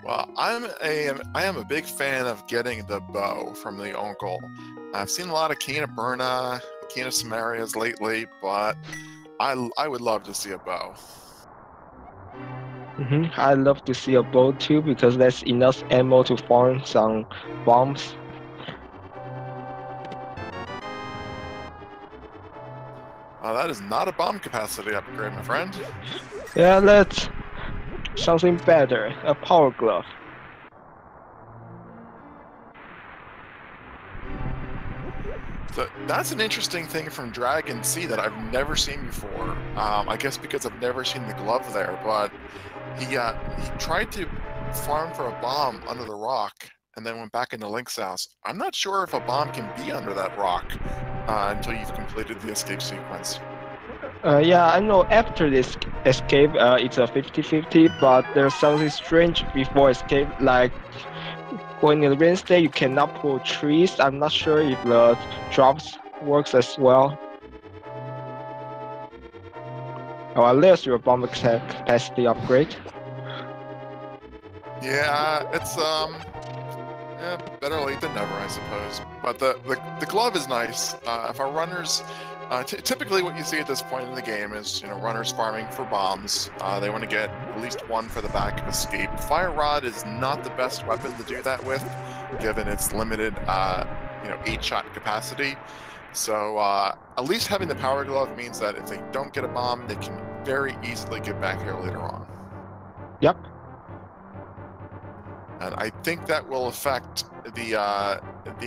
Well, I am a big fan of getting the bow from the uncle. I've seen a lot of Kena Burna, Kena Samarias lately, but I would love to see a bow. I'd love to see a boat too because there's enough ammo to farm some bombs. That is not a bomb capacity upgrade, my friend. Yeah, let's something better. A power glove. So that's an interesting thing from dragonc that I've never seen before. I guess because I've never seen the glove there, but he tried to farm for a bomb under the rock and then went back into Link's house. I'm not sure if a bomb can be under that rock until you've completed the escape sequence. Yeah, I know after this escape, it's a 50-50, but there's something strange before escape, like when in the rain state, you cannot pull trees. I'm not sure if the drops works as well. Oh, unless your bomb capacity upgrade. Yeah, it's better late than never, I suppose. But the glove is nice. If our runners, typically what you see at this point in the game is runners farming for bombs. They want to get at least one for the back of escape. Fire rod is not the best weapon to do that with, given its limited 8-shot capacity. So at least having the power glove means that if they don't get a bomb, they can very easily get back here later on. Yep. And I think that will affect the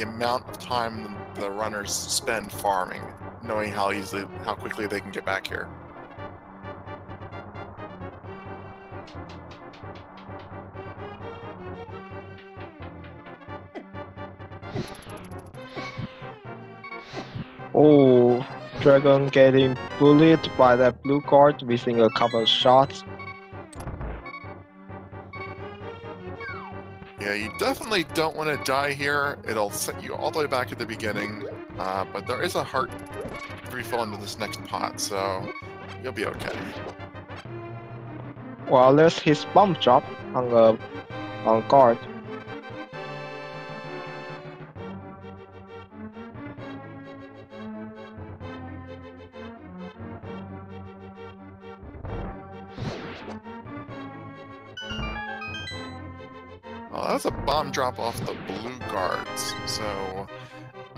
amount of time the runners spend farming, knowing how quickly they can get back here. Oh, Dragon getting bullied by that blue guard missing a couple of shots. Yeah, you definitely don't want to die here. It'll set you all the way back at the beginning, but there is a heart refill into this next pot, so you'll be okay. Well, there's his bomb drop on guard. Well, that's a bomb drop off the blue guards, so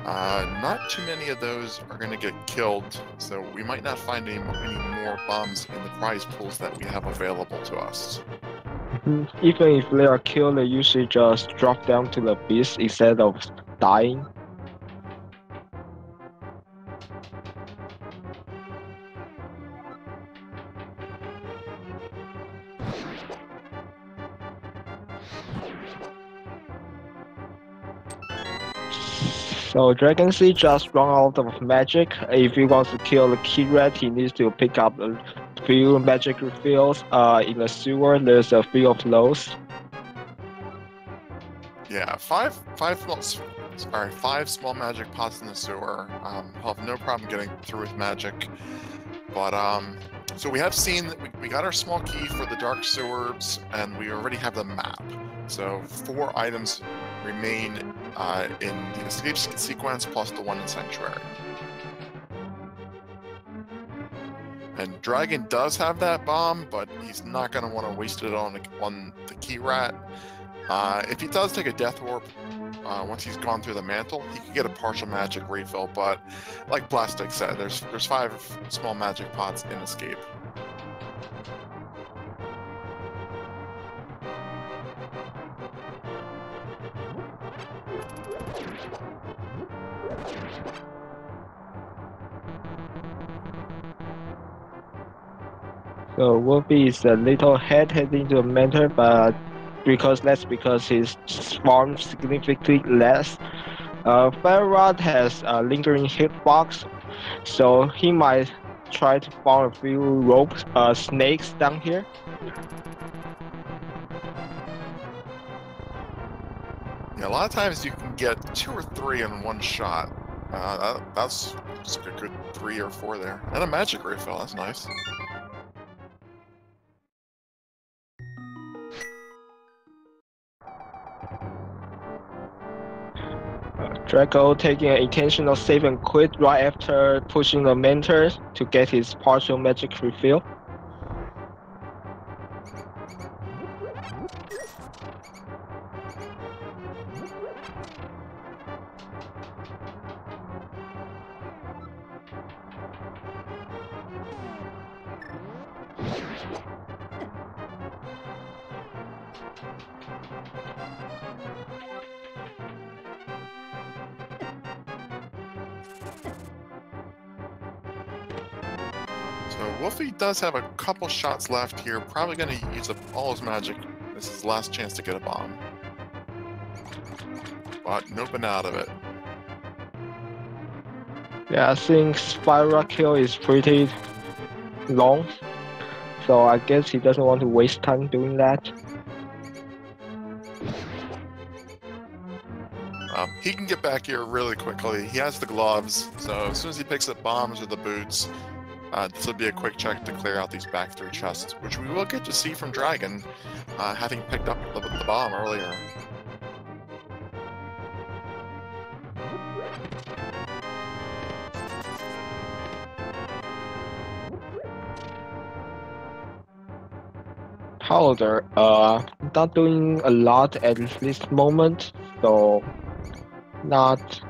not too many of those are going to get killed, so we might not find any more bombs in the prize pools that we have available to us. Even if they are killed, they usually just drop down to the beast instead of dying. So dragonc just run out of magic. If he wants to kill the key rat, he needs to pick up a few magic refills. In the sewer, there's a few of those. Yeah, five small magic pots in the sewer. I'll have no problem getting through with magic. But so we have seen that we got our small key for the dark sewers, and we already have the map. So 4 items remain in the escape sequence plus the one in Sanctuary. And Dragon does have that bomb, but he's not going to want to waste it on the key rat. If he does take a death warp, once he's gone through the mantle, he could get a partial magic refill, but like Plastic said, there's 5 small magic pots in escape. So Wulfy is a little heading to the mentor, but because his farm significantly less. Fire Rod has a lingering hitbox, so he might try to farm a few ropes, snakes down here. Yeah, a lot of times you can get 2 or 3 in one shot. That's just a good 3 or 4 there. And a magic refill, that's nice. Draco taking an intentional save and quit right after pushing the mentor to get his partial magic refill. So Wulfy does have a couple shots left here. Probably going to use up all his magic. This is his last chance to get a bomb. But noping out of it. Yeah, I think Spiral kill is pretty long, so I guess he doesn't want to waste time doing that. He can get back here really quickly. He has the gloves, so as soon as he picks up bombs or the boots, this will be a quick check to clear out these back 3 chests, which we will get to see from Dragon, having picked up the bomb earlier. However, not doing a lot at this moment, so not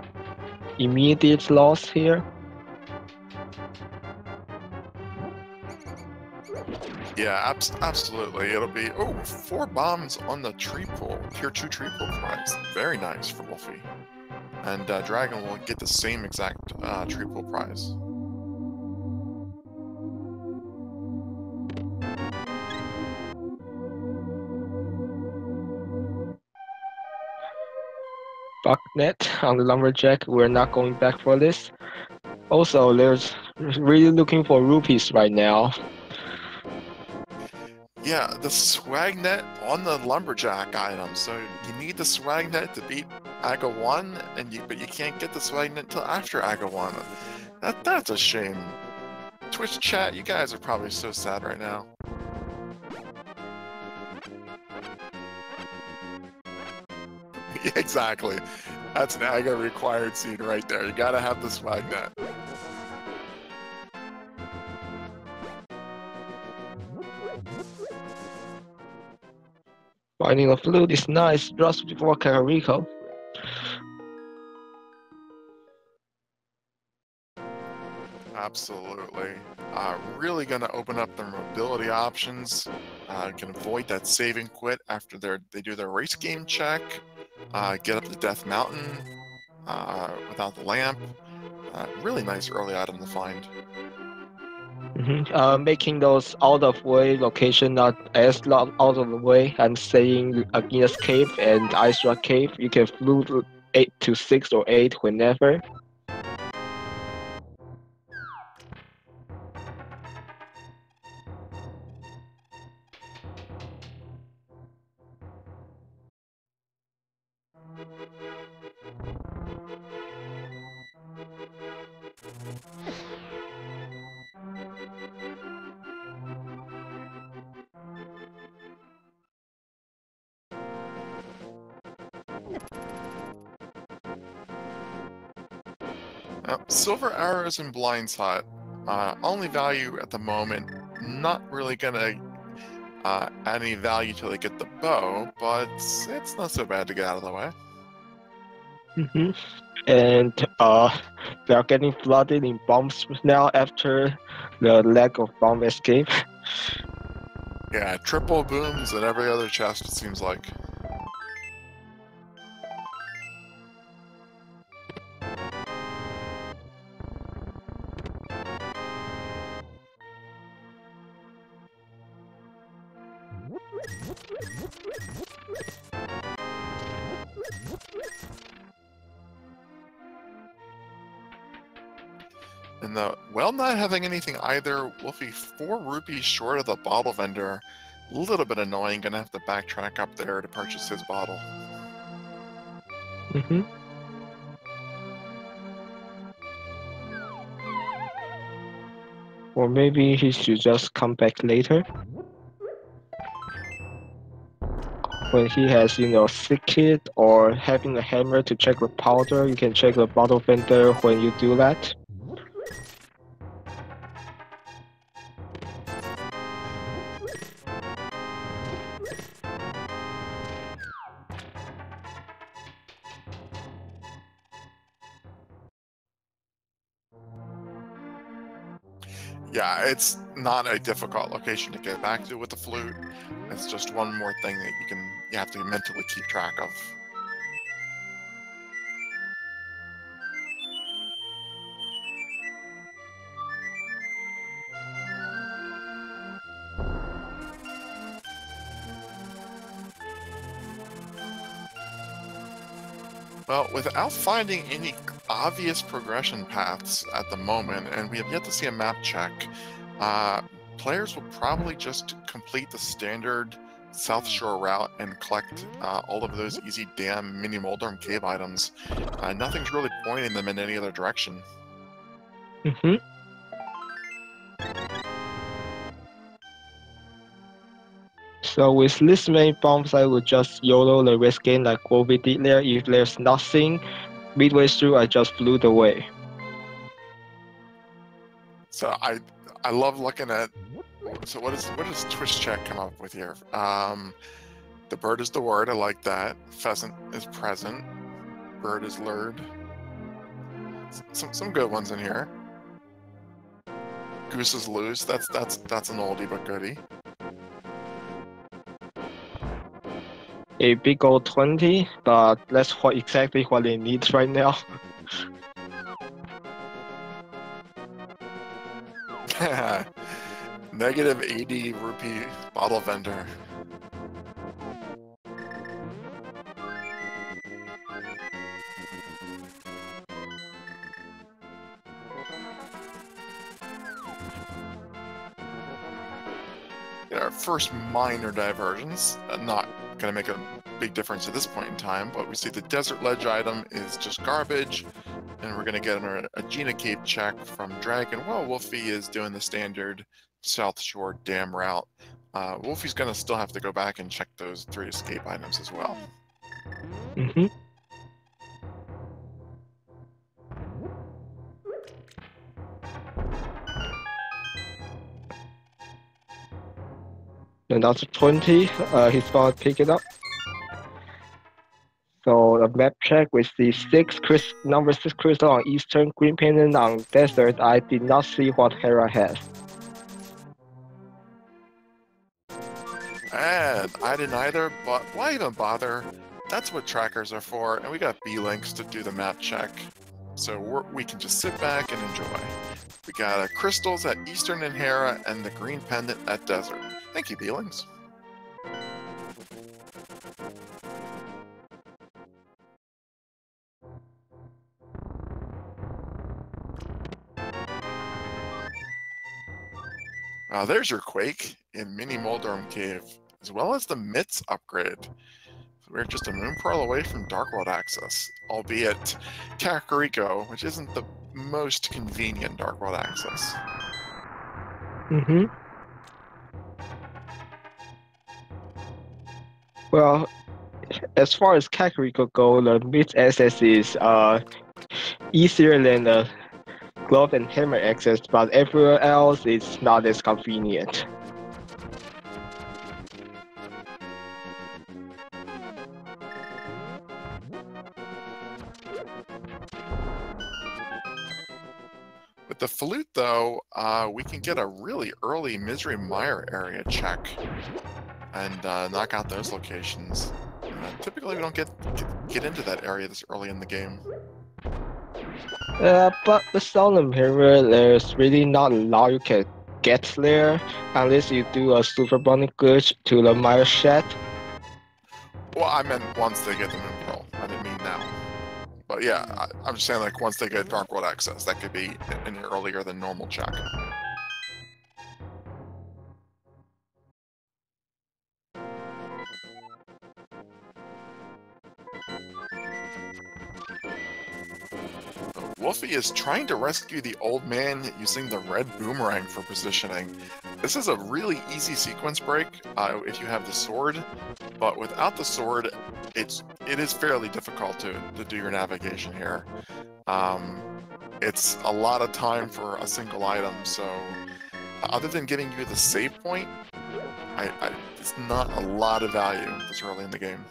immediate loss here. Yeah, absolutely. It'll be 4 bombs on the tree pool, tier 2 tree pool prize. Very nice for Wulfy. And Dragon will get the same exact tree pool prize. Bucknet on the lumberjack. We're not going back for this. Also, there's really looking for rupees right now. Yeah, the swag net on the lumberjack item. So you need the swag net to beat Aga 1, but you can't get the swag net until after Aga 1. That's a shame. Twitch chat, you guys are probably so sad right now. Yeah, exactly. That's an Aga required scene right there. You gotta have the swag net. Finding a flute is nice, just before Kakariko. Absolutely. Really gonna open up their mobility options. Can avoid that save and quit after they do their race game check. Get up to Death Mountain without the lamp. Really nice early item to find. Making those out of way location not as out of the way and saying Agnes Cave and Ice Rock Cave, you can flute 8 to 6 or 8 whenever. Silver arrows and blind sight. Only value at the moment. Not really gonna add any value till they get the bow, but it's not so bad to get out of the way. And they are getting flooded in bombs now after the lack of bomb escape. Yeah, triple booms in every other chest, it seems like. And well, not having anything either, Wulfy 4 rupees short of the bottle vendor. A little bit annoying, gonna have to backtrack up there to purchase his bottle. Or maybe he should just come back later. when he has, sick kid or having a hammer to check the powder, you can check the bottle fender when you do that. Yeah, it's not a difficult location to get back to with the flute. It's just one more thing that you have to mentally keep track of. Well, without finding any obvious progression paths at the moment, and we have yet to see a map check, players will probably just complete the standard South Shore route and collect all of those easy dam mini Moldorm cave items. Nothing's really pointing them in any other direction. Mm-hmm. So with this many bombs, I would just YOLO the risk game like Wulfy did there. If there's nothing, midway through I just flew away. So I love looking at. So what does Twitch chat come up with here? The bird is the word. I like that. Pheasant is present. Bird is lured. Some good ones in here. Goose is loose. That's an oldie but goodie. A big old 20, but that's exactly what it needs right now. Negative 80 rupee bottle vendor. Our first minor diversions, not going to make a big difference at this point in time, but we see the desert ledge item is just garbage, and we're going to get a Gina Cave check from Dragon. Well, Wulfy is doing the standard South Shore dam route. Wulfy's going to still have to go back and check those 3 escape items as well. Mm-hmm. And that's 20, he's gonna pick it up. So the map check with the number 6 crystal on Eastern, green pendant on desert. I did not see what Hera has. And I didn't either, but why even bother? That's what trackers are for, and we got B-links to do the map check. So we can just sit back and enjoy. We got crystals at Eastern and Hera, and the green pendant at Desert. Thank you, B-links. There's your Quake in Mini Moldorm Cave, as well as the Myths upgrade. We're just a moon pearl away from Dark World access, albeit Kakariko, which isn't the most convenient Dark World access. Mm-hmm. Well, as far as Kakariko go, the Myth access is easier than the glove and hammer access, but everywhere else it's not as convenient. With the flute, though, we can get a really early Misery Mire area check and knock out those locations. Typically, we don't get into that area this early in the game. But the Solemn Hammer, there's really not a lot you can get there unless you do a Super Bunny glitch to the Mire Shed. Well, I meant once they get the Moon Pearl. I didn't mean now. But yeah, I'm just saying, like, once they get Dark World access, that could be an earlier than normal check. Wulfy is trying to rescue the old man using the red boomerang for positioning. This is a really easy sequence break if you have the sword, but without the sword, it is fairly difficult to do your navigation here. It's a lot of time for a single item, so other than giving you the save point, it's not a lot of value this early in the game.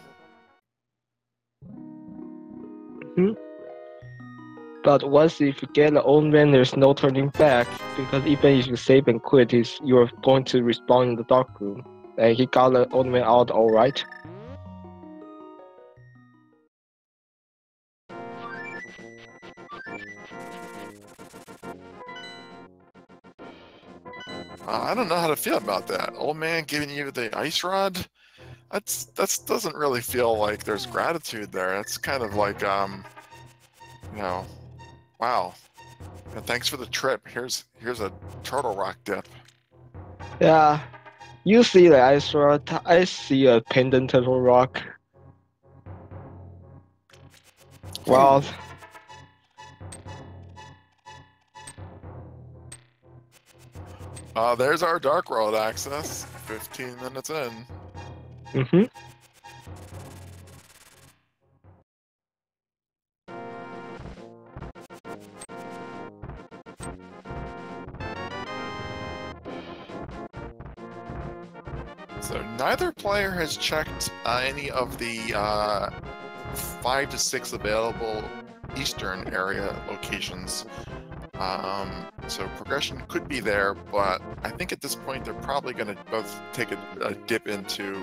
But once if you get the old man, there's no turning back, because even if you save and quit, you're going to respawn in the dark room. And he got the old man out alright. I don't know how to feel about that. Old man giving you the ice rod? That doesn't really feel like there's gratitude there. It's kind of like, you know, wow. Thanks for the trip. Here's a turtle rock dip. Yeah, you see the ice rod, I see a pendant turtle rock. Well, there's our Dark World access. 15 minutes in. So neither player has checked any of the 5 to 6 available Eastern area locations. So progression could be there, but I think at this point they're probably going to both take a dip into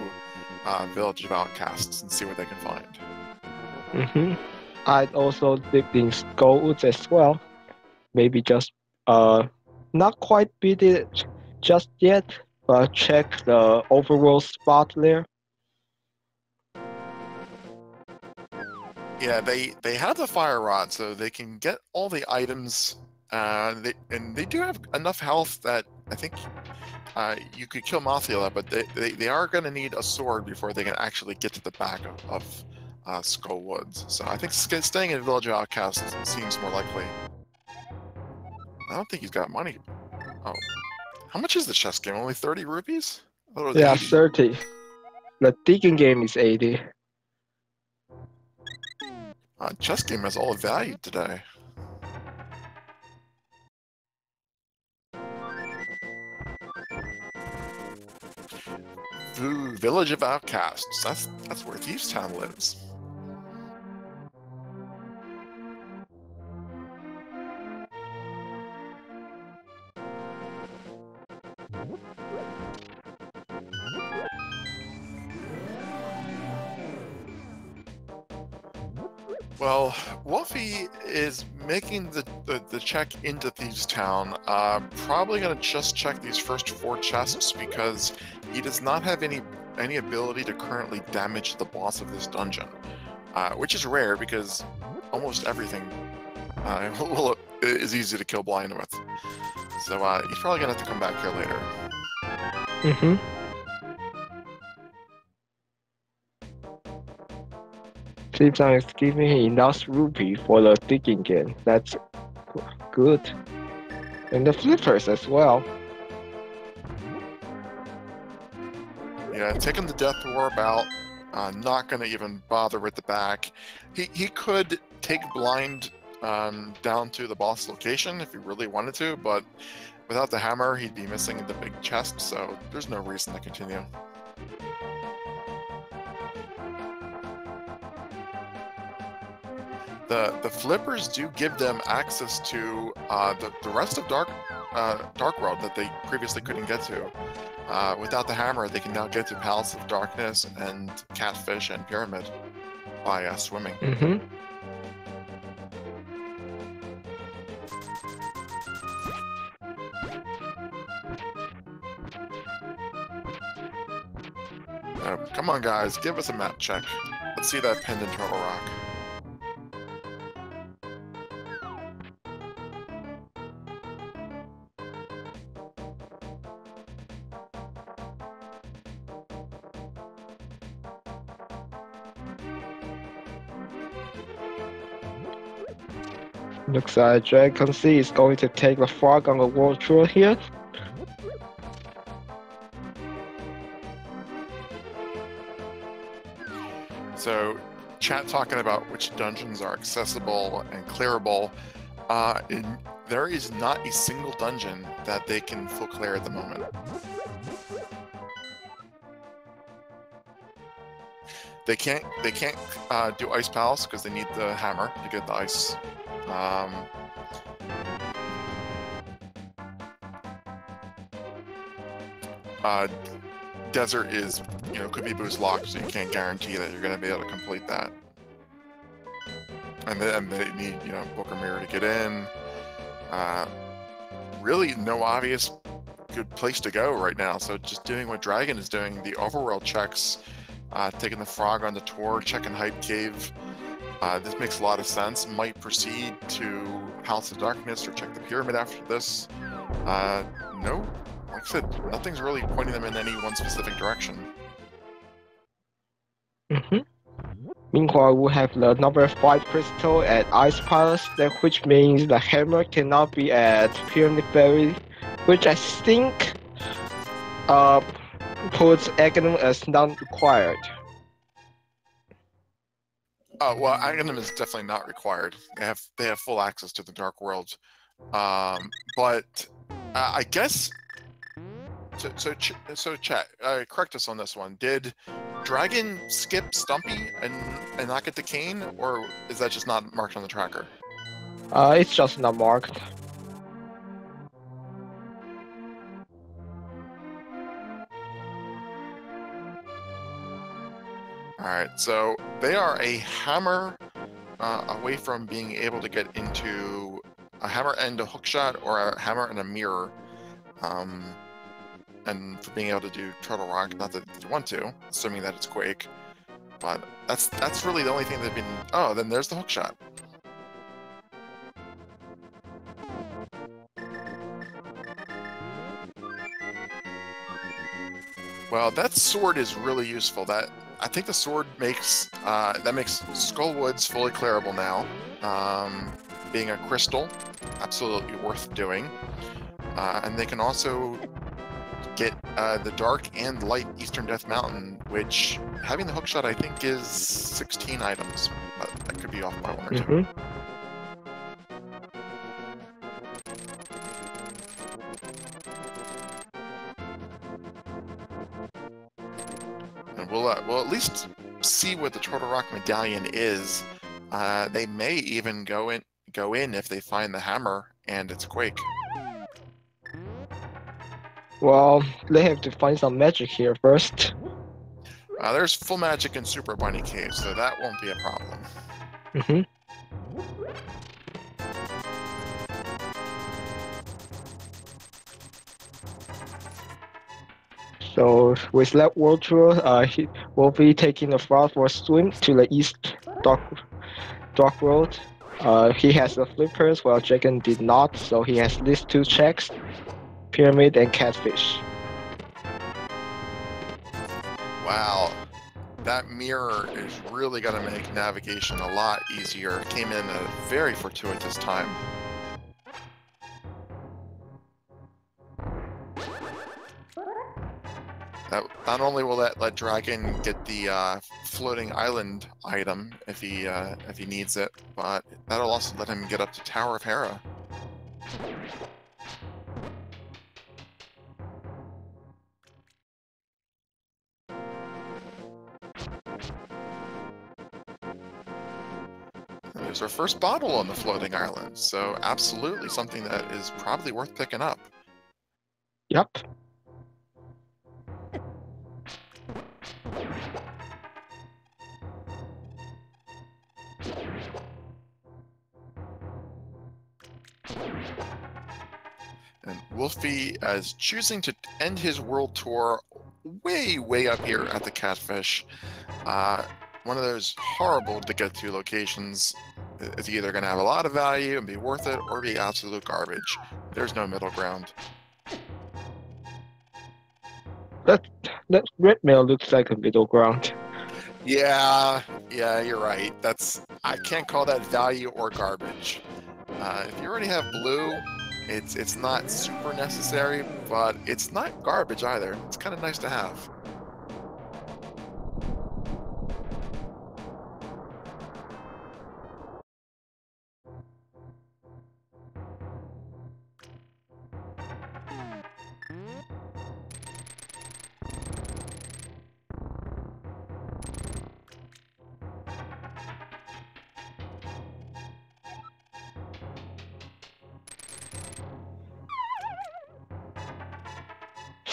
Village of Outcasts and see what they can find. I'd also dip in Skullwoods as well. Maybe just not quite beat it just yet, but check the overworld spot there. Yeah, they have the fire rod, so they can get all the items. And they do have enough health that I think you could kill Mothula, but they are going to need a sword before they can actually get to the back of Skullwoods. So I think staying in Village of Outcasts seems more likely. I don't think he's got money. Oh, how much is the chess game? Only 30 rupees? Yeah, 80. 30. The digging game is 80. Chess game has all the value today. Ooh, Village of Outcasts. That's where Thieves Town lives. Well, Wulfy is making the check into Thieves Town. Probably gonna just check these first 4 chests because he does not have any ability to currently damage the boss of this dungeon, which is rare because almost everything is easy to kill blind with. So he's probably gonna have to come back here later. Seems like it's giving enough rupee for the digging game. That's good. And the flippers as well. Yeah, taking the Death Orb out, not going to even bother with the back. He could take blind down to the boss location if he really wanted to, but without the hammer, he'd be missing the big chest, so there's no reason to continue. The flippers do give them access to the rest of Dark World that they previously couldn't get to. Without the hammer, they can now get to Palace of Darkness and Catfish and Pyramid by swimming. Come on, guys, give us a map check. Let's see that pendant turtle rock. Looks like dragonc0 is going to take the frog on the world tour here. So, chat talking about which dungeons are accessible and clearable. There is not a single dungeon that they can full clear at the moment. They can't do Ice Palace because they need the hammer to get the ice. Desert is, could be boost locked, so you can't guarantee that you're going to be able to complete that. And then they need, Book or Mirror to get in. Really no obvious good place to go right now. So just doing what Dragon is doing, the overworld checks, taking the frog on the tour, checking Hype Cave. This makes a lot of sense. Might proceed to Palace of Darkness or check the Pyramid after this. No, like I said, nothing's really pointing them in any one specific direction. Meanwhile, we have the number 5 crystal at Ice Palace, which means the hammer cannot be at Pyramid Ferry, which I think puts Aghanim as non-required. Well, Aghanim is definitely not required. They have full access to the Dark World, but I guess. So chat, correct us on this one. Did Dragon skip Stumpy and not get the cane, or is that just not marked on the tracker? It's just not marked. Alright, so they are a hammer away from being able to get into a hammer and a hookshot, or a hammer and a mirror. And for being able to do Turtle Rock, not that you want to, assuming that it's Quake. But that's really the only thing they've been... Oh, then there's the hookshot. Well, that sword is really useful. I think the sword makes Skullwoods fully clearable now. Being a crystal, absolutely worth doing. And they can also get the Dark and Light Eastern Death Mountain, which, having the hookshot, I think is 16 items, but that could be off by 1 or 2. And we'll at least see what the Turtle Rock Medallion is. They may even go in if they find the hammer and it's Quake. Well, they have to find some magic here first. There's full magic in Super Bunny Cave, so that won't be a problem. So with that world tour, he will be taking the frog for a swim to the east dark world. He has the flippers, while Dragon did not, so he has these 2 checks. Pyramid and Catfish. Wow, that mirror is really going to make navigation a lot easier. It came in at a very fortuitous time. Not only will that let Dragon get the floating island item if he needs it, but that'll also let him get up to Tower of Hera. There's our first bottle on the floating island, so absolutely something that is probably worth picking up. Yep. And Wulfy is choosing to end his world tour way up here at the Catfish. One of those horrible to get to locations. It's either going to have a lot of value and be worth it, or be absolute garbage. There's no middle ground. That red mail looks like a middle ground. Yeah, you're right. I can't call that value or garbage. If you already have blue, it's not super necessary, but it's not garbage either. It's kind of nice to have.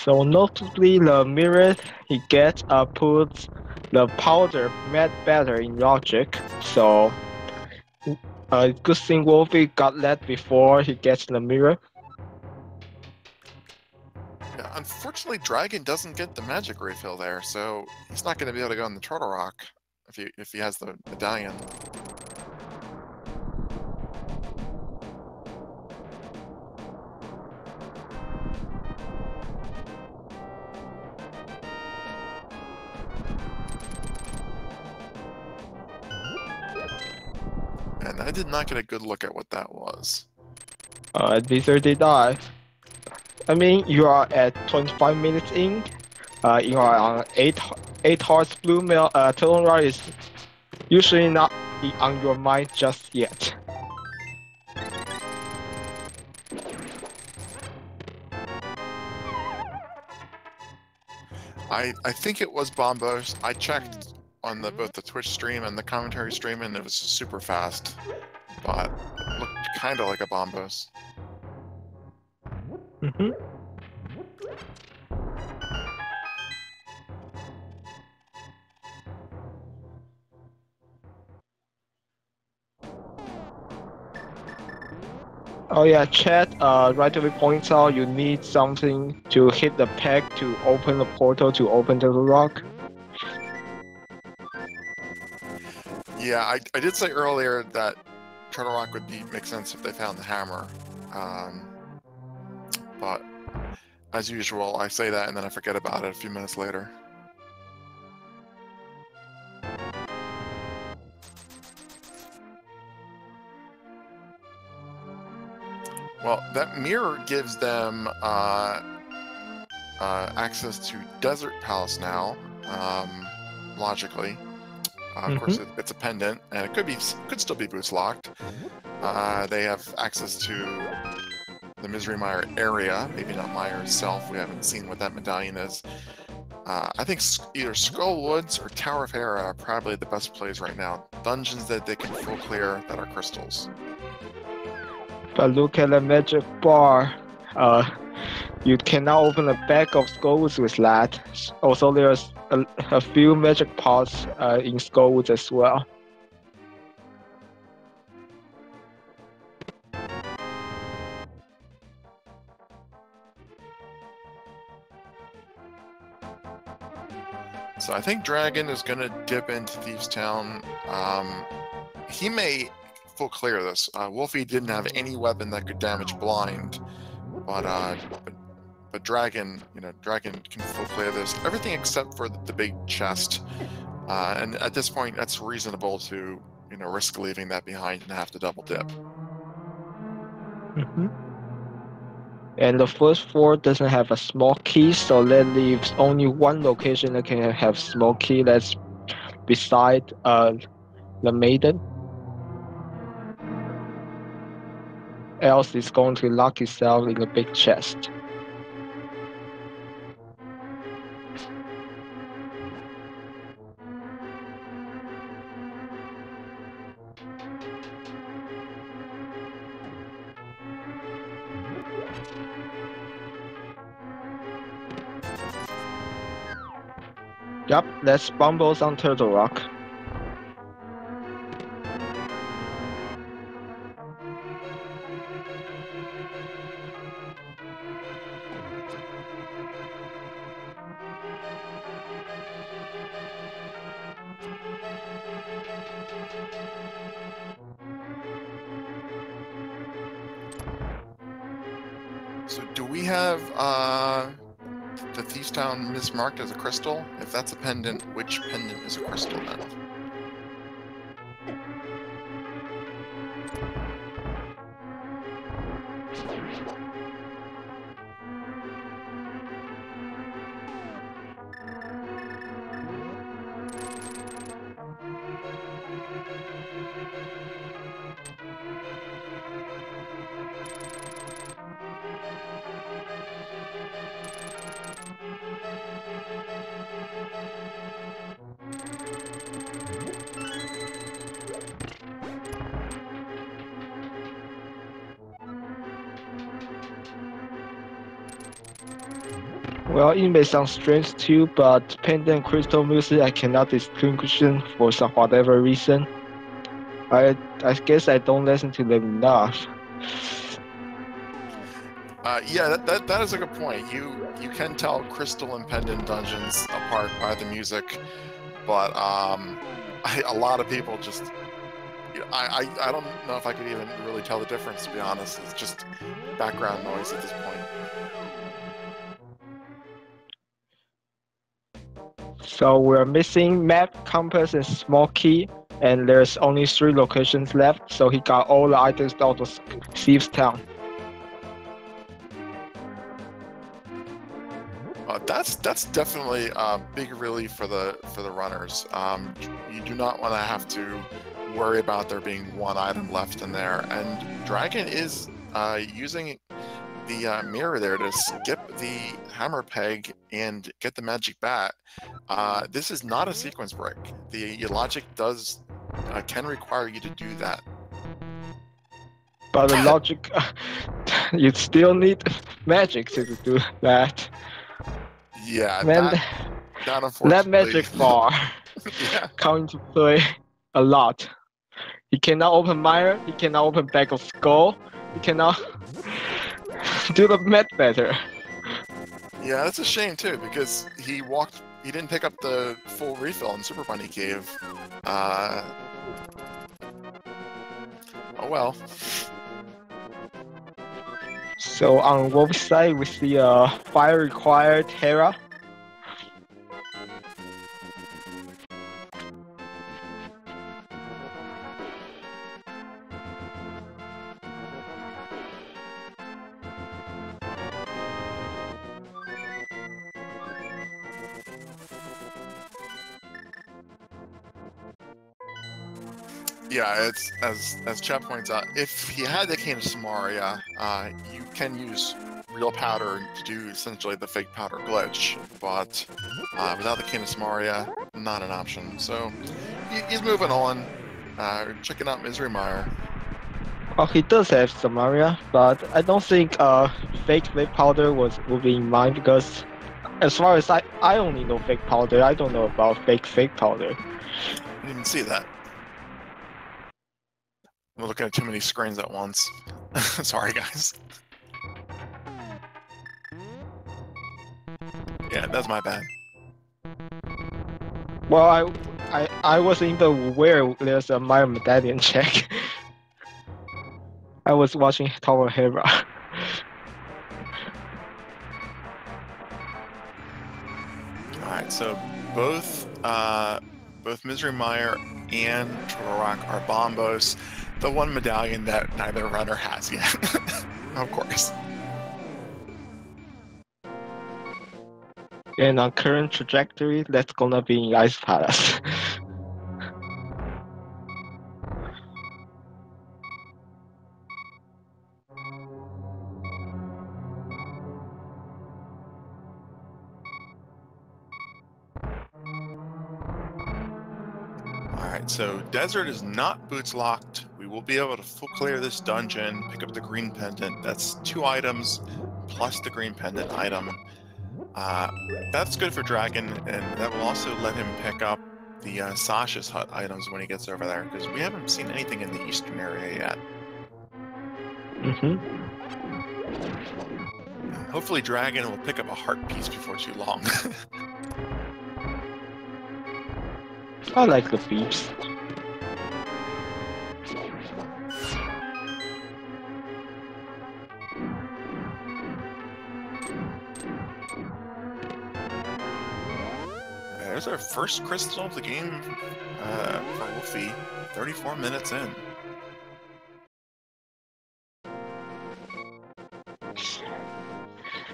So notably, the mirror he gets puts the powder mad better in logic. So good thing Wulfy got that before he gets the mirror. Yeah, unfortunately, Dragon doesn't get the magic refill there, so he's not going to be able to go on the Turtle Rock if he has the medallion. And I did not get a good look at what that was. Neither did I. I mean, you are at 25 minutes in. You are on 8 hearts blue mail. Turtle Rock is usually not on your mind just yet. I think it was Bombos. I checked on both the Twitch stream and the commentary stream, and it was super fast, but it looked kind of like a Bombos. Mm-hmm. Oh yeah, chat rightly points out you need something to hit the peg to open the portal to open the rock. Yeah, I did say earlier that Turtle Rock would make sense if they found the hammer. But as usual, I say that and then I forget about it a few minutes later. Well, that mirror gives them access to Desert Palace now, logically. Of course, it's a pendant, and it could still be boots locked. They have access to the Misery Mire area, maybe not Mire itself. We haven't seen what that medallion is. I think either Skull Woods or Tower of Hera are probably the best plays right now. Dungeons that they can full clear that are crystals. But look at the magic bar. You cannot open the back of Skullwoods with that. Also, there's a few magic pots in Skullwoods as well. So I think Dragon is going to dip into Thieves Town. He may full clear this. Wulfy didn't have any weapon that could damage blind, but Dragon, Dragon can full clear this. Everything except for the big chest. And at this point, that's reasonable to risk leaving that behind and have to double dip. And the first floor doesn't have a small key, so that leaves only one location that can have small key. That's beside the maiden. Else it's going to lock itself in a big chest. Yup, that's Bumbles on Turtle Rock. So do we have the Thieves Town mismarked as a crystal? If that's a pendant, which pendant is a crystal then? Well, it may sound strange too, but pendant crystal music I cannot distinguish them for some whatever reason. I guess I don't listen to them enough. Yeah, that is a good point. You can tell crystal and pendant dungeons apart by the music, but a lot of people just. I don't know if I could even really tell the difference, to be honest. It's just background noise at this point. So we're missing map, compass, and small key, and there's only 3 locations left. So he got all the items out of Thieves Town. That's definitely a big relief for the runners. You do not want to have to worry about there being 1 item left in there, and Dragon is using the mirror there to skip the hammer peg and get the magic bat. This is not a sequence break. The logic can require you to do that. But the logic, you still need magic to do that. Yeah, Man, that unfortunately. That magic bar Yeah. come into play a lot. He cannot open Mire, he cannot open Bag of Skull, he cannot do the math better. Yeah, that's a shame too, because he didn't pick up the full refill in Super Bunny Cave. Oh well. So on Wolf's side, we see a fire required Hera. Yeah, it's as Chet points out, if he had the Cane of Samaria, you can use real powder to do essentially the fake powder glitch, but without the Cane of Samaria, not an option. So he's moving on, checking out Misery Mire. Well, he does have Samaria, but I don't think fake powder will be in mind, because as far as I only know fake powder. I don't know about fake powder. I didn't even see that. I'm looking at too many screens at once. Sorry, guys. Yeah, that's my bad. Well, I wasn't even aware there's a Mire medallion check. I was watching Tower Hera. Alright, so both Misery Mire and Turok are bombos. The one medallion that neither runner has yet. Of course. And on current trajectory, that's gonna be in Ice Palace. Alright, so Desert is not boots locked. We will be able to full clear this dungeon, pick up the green pendant. That's 2 items plus the green pendant item. That's good for Dragon, and that will also let him pick up the Sasha's hut items when he gets over there, because we haven't seen anything in the eastern area yet. Hopefully Dragon will pick up a heart piece before too long. I like the beeps. There's our first crystal of the game for Wulfy, 34 minutes in.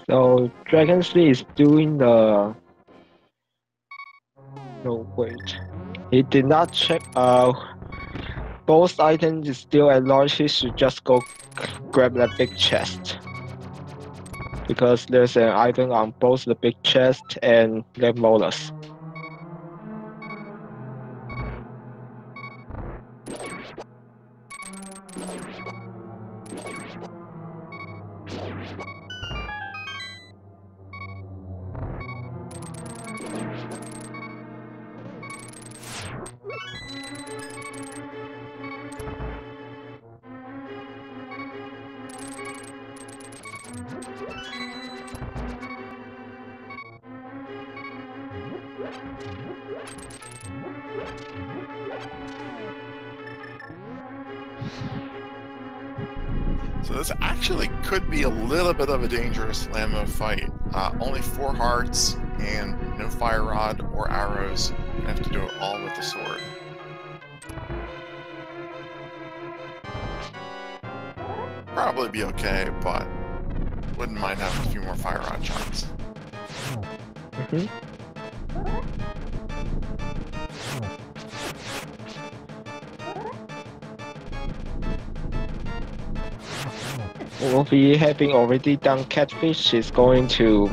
So Dragon 3 is doing the... No, wait. He did not check both items is still at large. He should just go grab that big chest, because there's an item on both the big chest and the molars. So this actually could be a little bit of a dangerous land mode fight. Only 4 hearts and no fire rod or arrows. You have to do it all with the sword. Probably be okay, but wouldn't mind having a few more fire rod shots. Wulfy, having already done catfish, is going to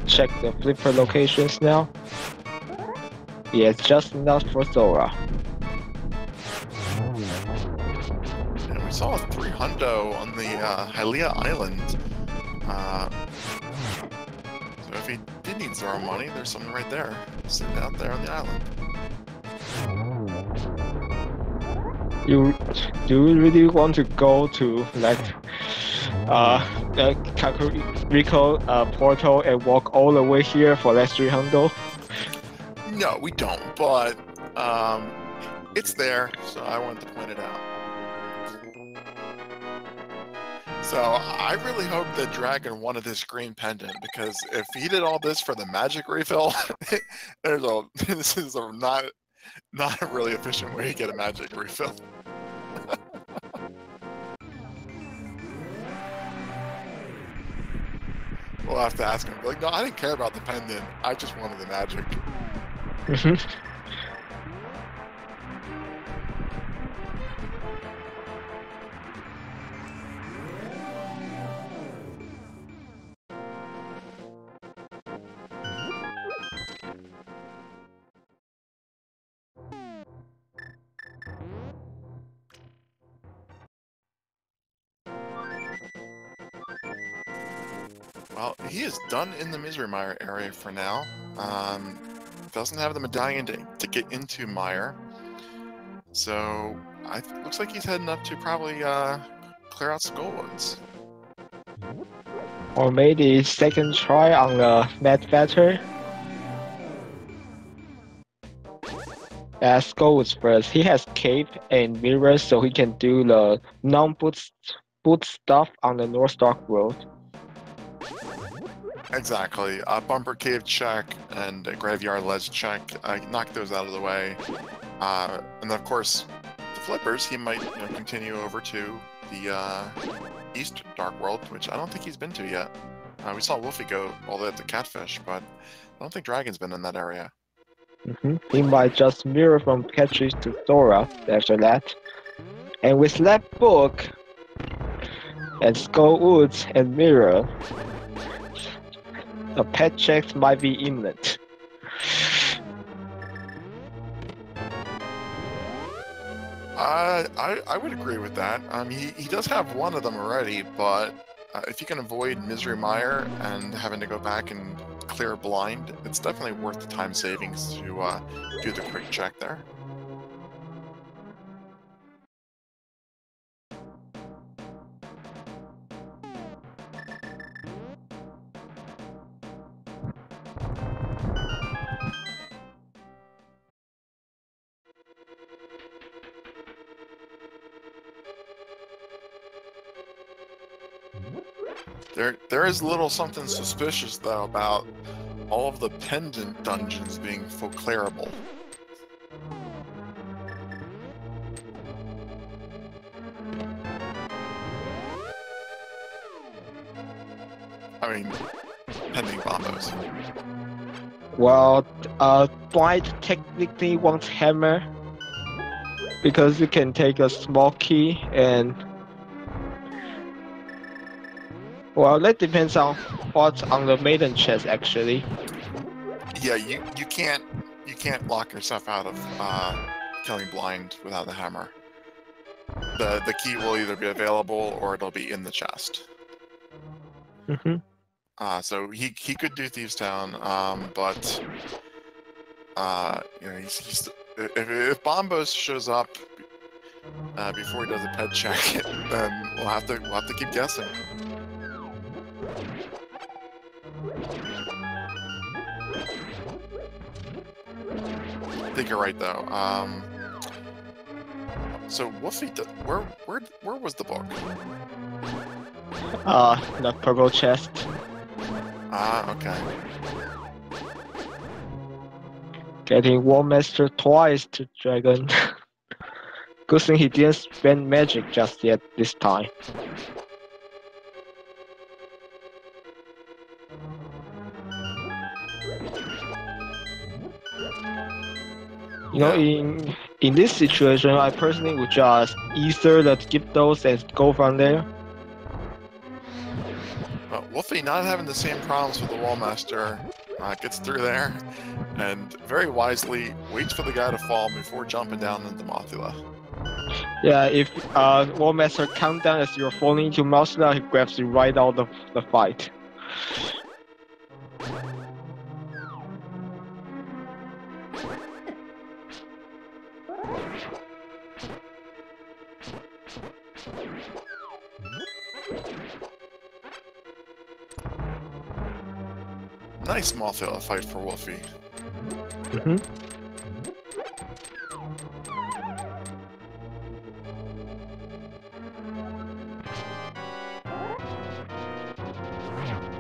check the flipper locations now. Yes, just enough for Zora. And we saw a 300 on the Hylia Island. So if he did need Zora money, there's something right there, sitting out there on the island. Do you really want to go to like the Kakariko portal and walk all the way here for that 300? No, we don't, but it's there, so I wanted to point it out. So I really hope that Dragon wanted his green pendant, because if he did all this for the magic refill, this is not a really efficient way to get a magic refill. We'll have to ask him. Like, no, I didn't care about the pendant. I just wanted the magic. Well, he is done in the Misery Mire area for now. Doesn't have the medallion to get into Mire. So, looks like he's heading up to probably clear out Skullwoods. Or maybe second try on the Mad Fatter. Let's go with first. He has cape and mirrors, so he can do the non-boot stuff on the North Dark Road. Exactly. Bumper cave check and a graveyard ledge check. Knock those out of the way. And then, of course, the flippers, he might continue over to the East Dark World, which I don't think he's been to yet. We saw Wulfy go all the way up to Catfish, but I don't think Dragon's been in that area. He might just mirror from Catfish to Zora after that. And with that book and Skullwoods and mirror, the pet checks might be imminent. I would agree with that. He does have one of them already, but if you can avoid Misery Mire and having to go back and clear blind, it's definitely worth the time savings to do the quick check there. There is a little something suspicious, though, about all of the pendant dungeons being clearable. I mean, pending bombos. Well, Blind technically wants hammer, because you can take a small key and... Well, that depends on what's on the maiden chest, actually. Yeah, you can't lock yourself out of killing blind without the hammer. The key will either be available or it'll be in the chest. So he could do Thieves Town, but if Bombos shows up before he does a pet check, then we'll have to keep guessing. think you're right though. So Wulfy, where was the book? The purple chest. Ah, okay. Getting War Master twice to Dragon. Good thing he didn't spend magic just yet this time. You know, in this situation, I personally would just either skip those and go from there. Well, Wulfy not having the same problems with the Wallmaster gets through there, and very wisely waits for the guy to fall before jumping down into Mothula. Yeah, if War Master count down as you're falling into Mothula, he grabs you right out of the fight. Nice Mothula fight for Wulfy. And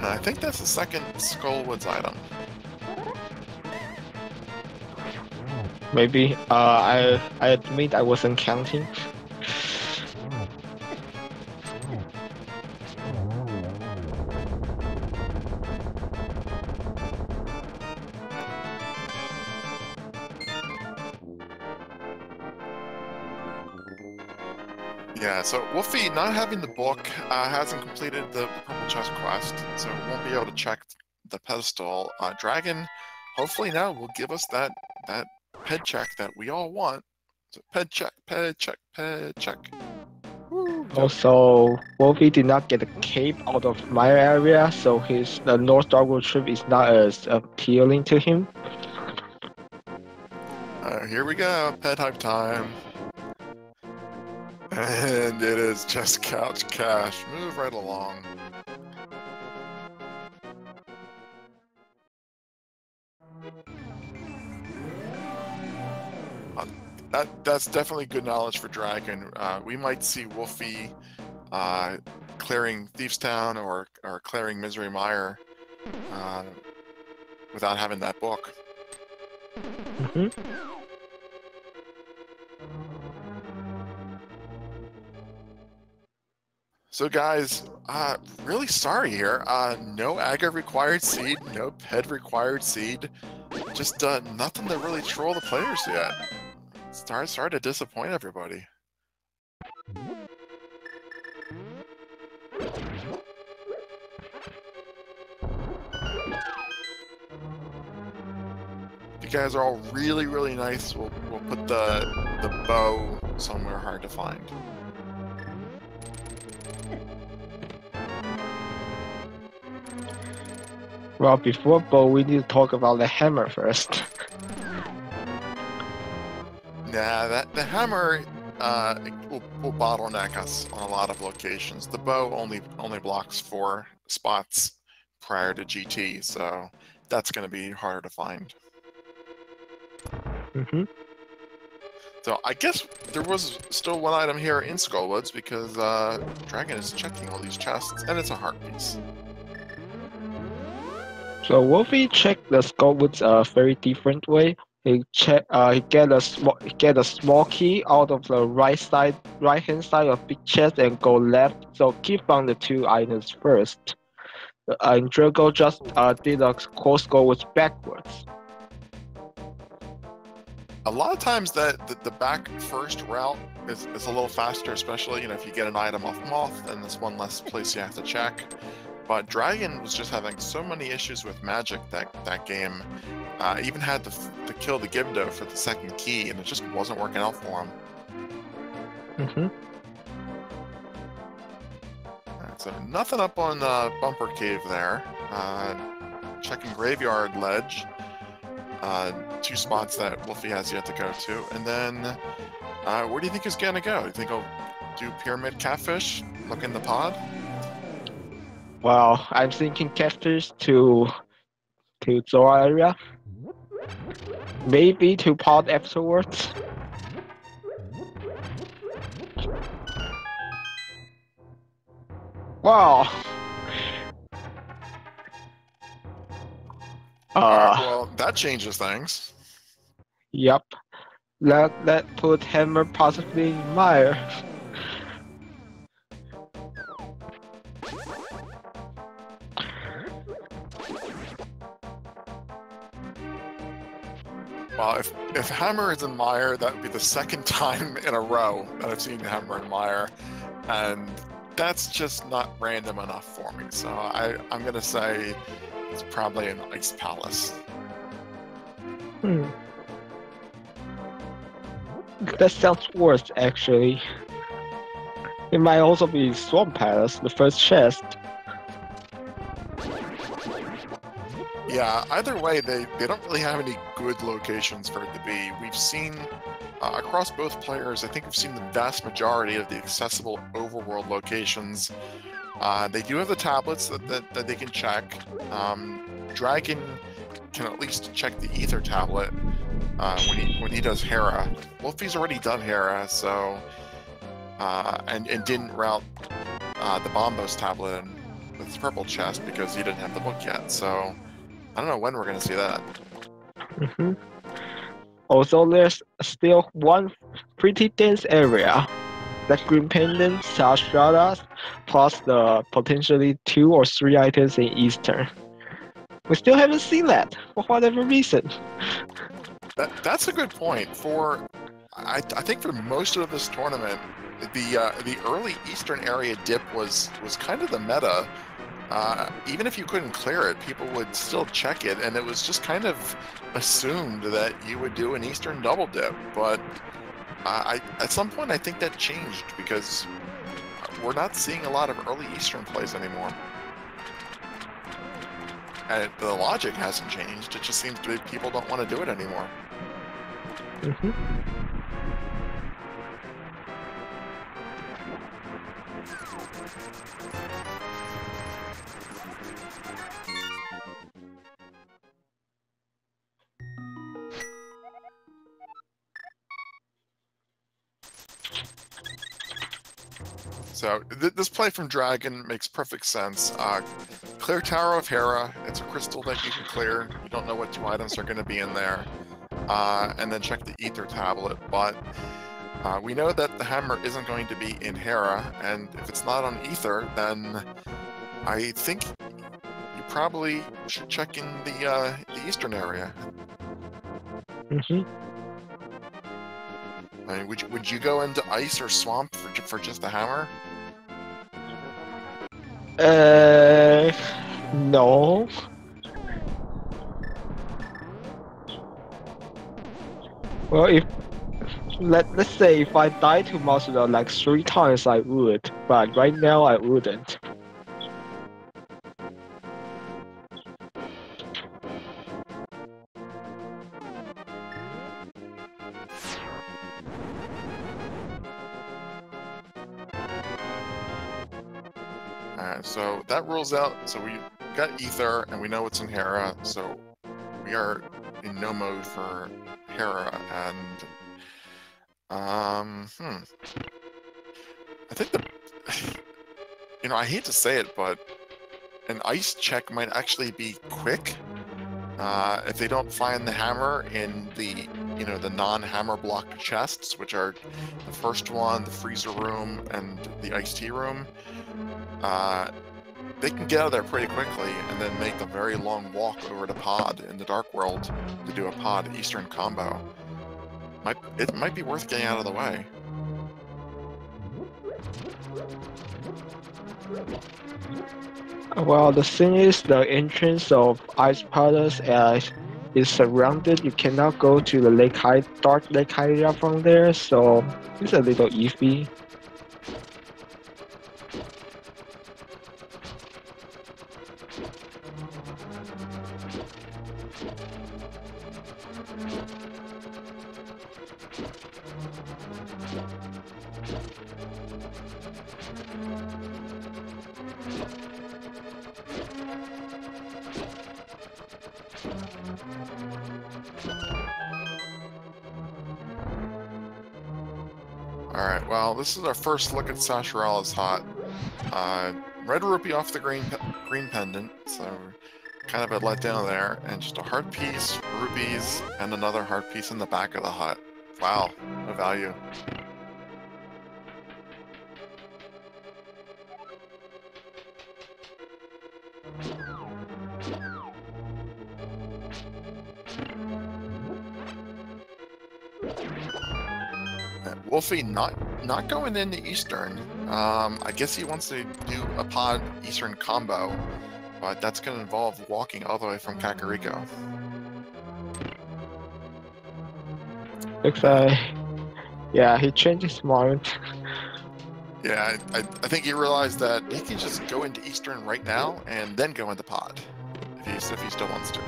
I think that's the second Skullwoods item. Maybe. I admit I wasn't counting. Yeah, so Wulfy, not having the book, hasn't completed the Purple Chest quest, so won't be able to check the pedestal. Dragon, hopefully now will give us that ped check that we all want. So ped check, ped check, ped check. Woo. Also, Wulfy did not get a cape out of my area, so the North Darkwood trip is not as appealing to him. Here we go, ped hype time. And it is just couch cash. Move right along. That's definitely good knowledge for Dragon. We might see Wulfy clearing Thieves Town or clearing Misery Mire without having that book. So guys, really sorry here. No Aga required seed, no Ped required seed. Just nothing to really troll the players yet. Sorry to disappoint everybody. You guys are all really, really nice. We'll put the bow somewhere hard to find. Well, before bow, we need to talk about the hammer first. Nah, the hammer will bottleneck us on a lot of locations. The bow only blocks 4 spots prior to GT, so that's going to be harder to find. So I guess there was still one item here in Skullwoods because Dragon is checking all these chests, and it's a heart piece. So Wulfy checked the Skullwoods a very different way. He get a small key out of the right hand side of big chest and go left. So keep on the 2 items first. And Drago just did a close Skullwoods backwards. A lot of times the back first route is a little faster, especially if you get an item off Moth, then there's one less place you have to check. But Dragon was just having so many issues with magic that game. Even had to kill the Gibdo for the second key, and it just wasn't working out for him. Alright, so nothing up on Bumper Cave there. Checking Graveyard Ledge. 2 spots that Wulfy has yet to go to. And then, where do you think he's going to go? Do you think he'll do Pyramid Catfish? Look in the pod? Well, I'm thinking Catfish to Zora area. Maybe to pod afterwards. Wow. Alright, well, that changes things. Yep. Let put hammer possibly in mire. Well, if Hammer is in Mire, that would be the second time in a row that I've seen Hammer in Mire, and that's just not random enough for me. So I'm gonna say it's probably an Ice Palace. That sounds worse, actually. It might also be Swamp Palace, the first chest. Yeah, either way, they don't really have any good locations for it to be. We've seen, across both players, I think we've seen the vast majority of the accessible overworld locations. They do have the tablets that they can check. Dragon can at least check the Ether tablet when he does Hera. Wulfy's already done Hera, so and didn't route the Bombos tablet with his purple chest because he didn't have the book yet. So I don't know when we're gonna see that. Also, there's still one pretty dense area. That green pendant, Sastradas, plus the potentially 2 or 3 items in Eastern. We still haven't seen that, for whatever reason. That's a good point. I think for most of this tournament, the early Eastern area dip was kind of the meta. Even if you couldn't clear it, people would still check it, and it was just kind of assumed that you would do an Eastern double dip. But at some point, I think that changed because we're not seeing a lot of early Eastern plays anymore. And the logic hasn't changed. It just seems to be people don't want to do it anymore. So this play from Dragon makes perfect sense. Clear Tower of Hera. It's a crystal that you can clear. You don't know what 2 items are going to be in there. And then check the Ether tablet. But we know that the hammer isn't going to be in Hera, and if it's not on Ether, then I think you probably should check in the Eastern area. I mean, would you go into Ice or Swamp for just the hammer? No. Well, let's say if I die to Monster like 3 times, I would, but right now I wouldn't. Alright, so that rules out. So we got Ether, and we know it's in Hera, so we are in no mode for Hera, and I think I hate to say it, but an Ice check might actually be quick if they don't find the hammer in the the non-hammer blocked chests, which are the first one, the freezer room, and the iced tea room. They can get out of there pretty quickly and then make the very long walk over to Pod in the Dark World to do a Pod Eastern combo. It might be worth getting out of the way. Well, the thing is, the entrance of Ice Palace is surrounded. You cannot go to the Dark Lake area from there, so it's a little iffy. Alright, well, this is our first look at Sasharalla's hot. Red rupee off the green pendant, so kind of a letdown there, and just a heart piece, rupees, and another heart piece in the back of the hut. Wow, no value. Wulfy not going into Eastern. I guess he wants to do a pod Eastern combo, but that's going to involve walking all the way from Kakariko. Looks like, yeah, he changed his mind. Yeah, I think he realized that he can just go into Eastern right now and then go into pod if he still wants to.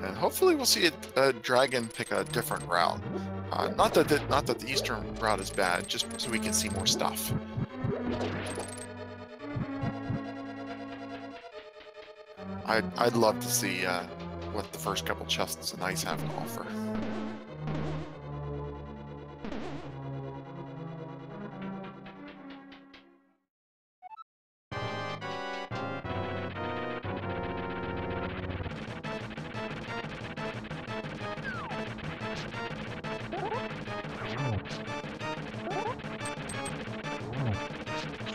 And hopefully we'll see a dragon pick a different route. Not that the Eastern route is bad, just so we can see more stuff. I'd love to see what the first couple chests and ice have to offer.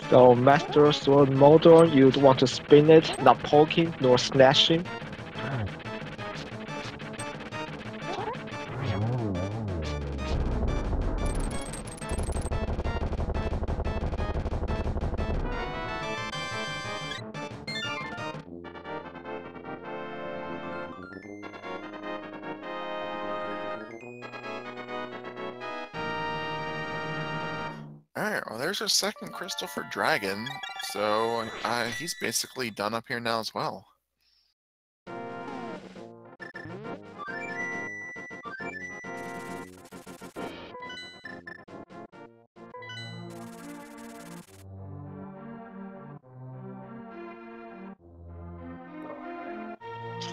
So Master Sword Motor, you'd want to spin it, not poking nor slashing. Alright, well there's our second crystal for Dragon, so he's basically done up here now as well.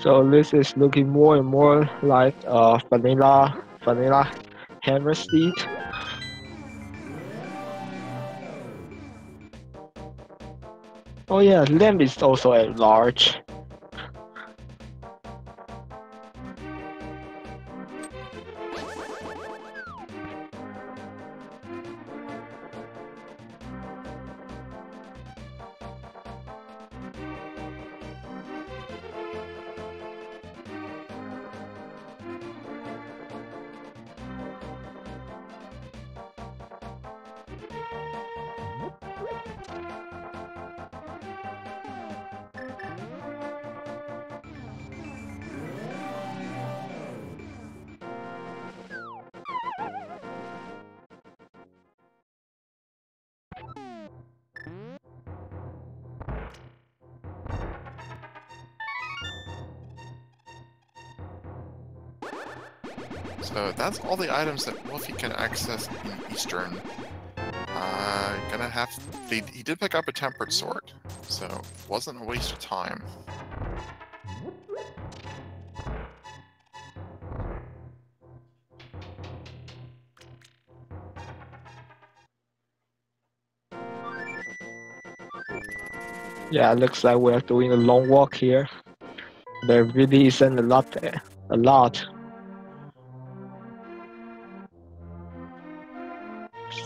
So this is looking more and more like vanilla hammer seed. Oh yeah, lamb is also at large. So that's all the items that Wulfy can access in Eastern. He did pick up a tempered sword, so it wasn't a waste of time. Yeah, looks like we're doing a long walk here. There really isn't a lot there. A lot.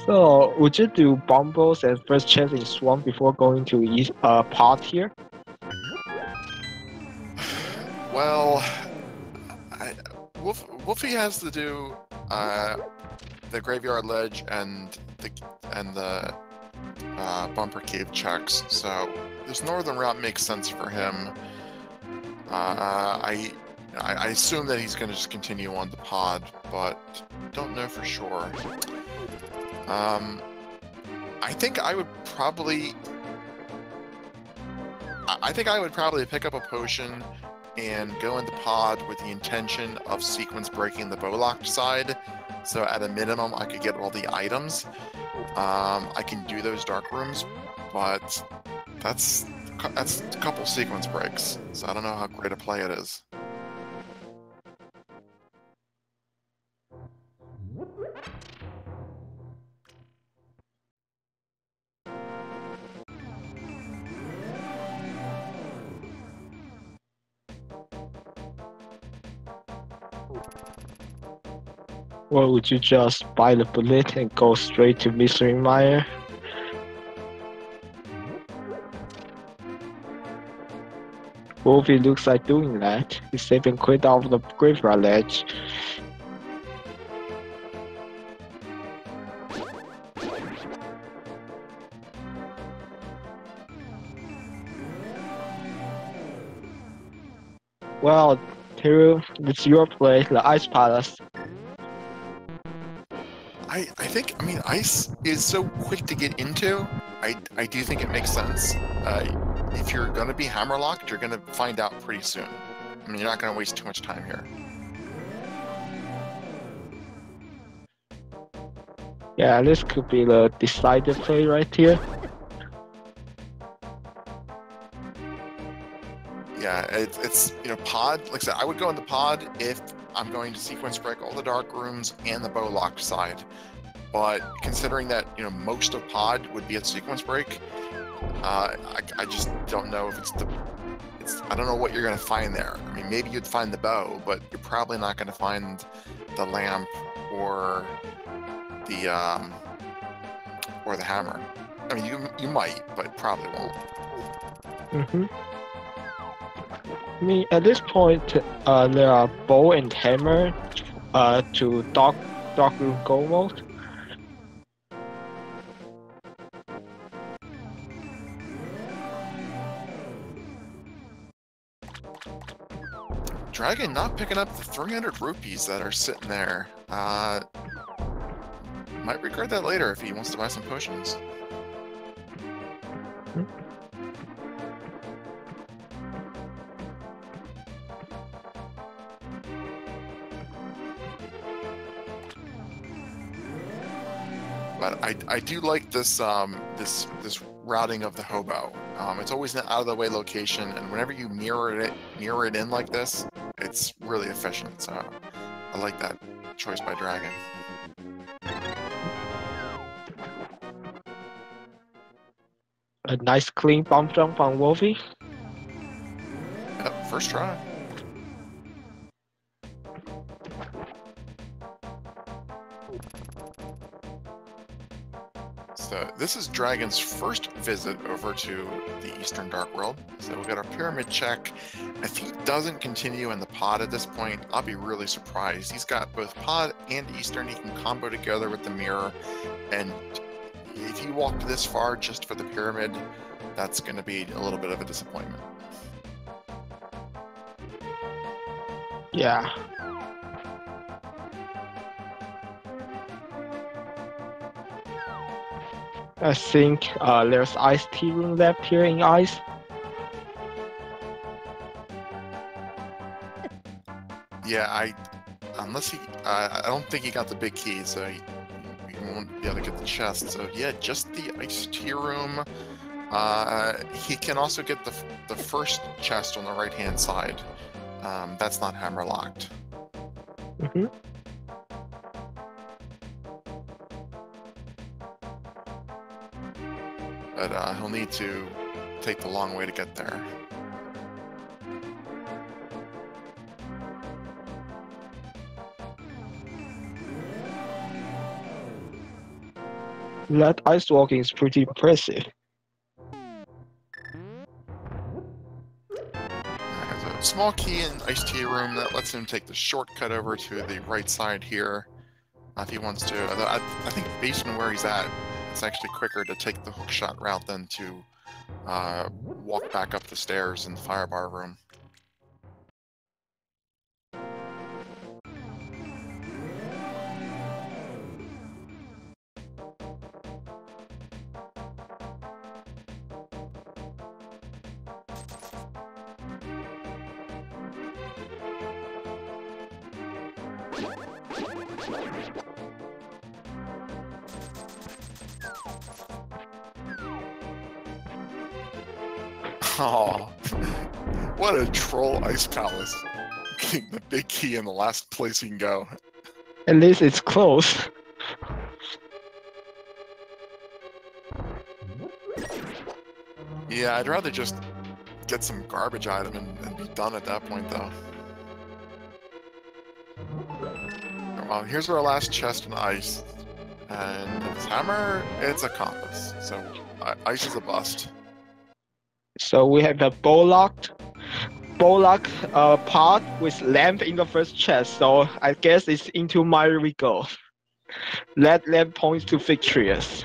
So, would you do Bumbles and first chance in Swamp before going to pot here? Well, Wulfy has to do the Graveyard Ledge and the Bumper Cave checks, so this northern route makes sense for him. I assume that he's going to just continue on the pod, but don't know for sure. I think I would probably pick up a potion and go into pod with the intention of sequence breaking the Bowlocked side, So at a minimum, I could get all the items. I can do those dark rooms, but that's a couple sequence breaks. So I don't know how great a play it is. Or would you just buy the bullet and go straight to Mystery Mire? Wulfy looks like doing that. He's saving quit off the graveyard ledge. Well, Teru, it's your play, the Ice Palace. I mean, ice is so quick to get into. I do think it makes sense. If you're going to be hammerlocked, you're going to find out pretty soon. I mean, you're not going to waste too much time here. Yeah, this could be the decided play right here. Yeah, it's pod. Like I said, I would go into pod if I'm going to sequence break all the dark rooms and the bow locked side. But considering that most of pod would be a sequence break, I just don't know if I don't know what you're going to find there. I mean, maybe you'd find the bow, but you're probably not going to find the lamp or the hammer. I mean, you might, but probably won't. I mean, at this point, there are bow and hammer to dark room go mode. Dragon not picking up the 300 rupees that are sitting there. Might regret that later if he wants to buy some potions. But I do like this this routing of the hobo. It's always an out of the way location, and whenever you mirror it in like this, it's really efficient. So I like that choice by Dragon. A nice clean bump jump on Wulfy. Yep, first try. So this is Dragon's first visit over to the Eastern Dark World. So we'll get our pyramid check. If he doesn't continue in the pod at this point, I'll be really surprised. He's got both pod and Eastern he can combo together with the mirror. And if he walked this far just for the pyramid, that's going to be a little bit of a disappointment. Yeah. I think there's ice tea room left here in ice. Yeah, I don't think he got the big key, so he won't be able to get the chest. So yeah, just the ice tea room. He can also get the first chest on the right hand side. That's not hammer locked. But he'll need to take the long way to get there. That ice walking is pretty impressive. There's a small key in Ice Tea Room that lets him take the shortcut over to the right side here if he wants to. I think based on where he's at, it's actually quicker to take the hookshot route than to walk back up the stairs in the firebar room. Oh, what a troll ice palace. Getting the big key in the last place you can go. At least it's close. Yeah, I'd rather just get some garbage item and be done at that point, though. Well, here's our last chest in ice. And its hammer, it's a compass. So ice is a bust. So we have the Bollock part with lamp in the first chest. So I guess it's into Mire we go. That lamp points to victorious.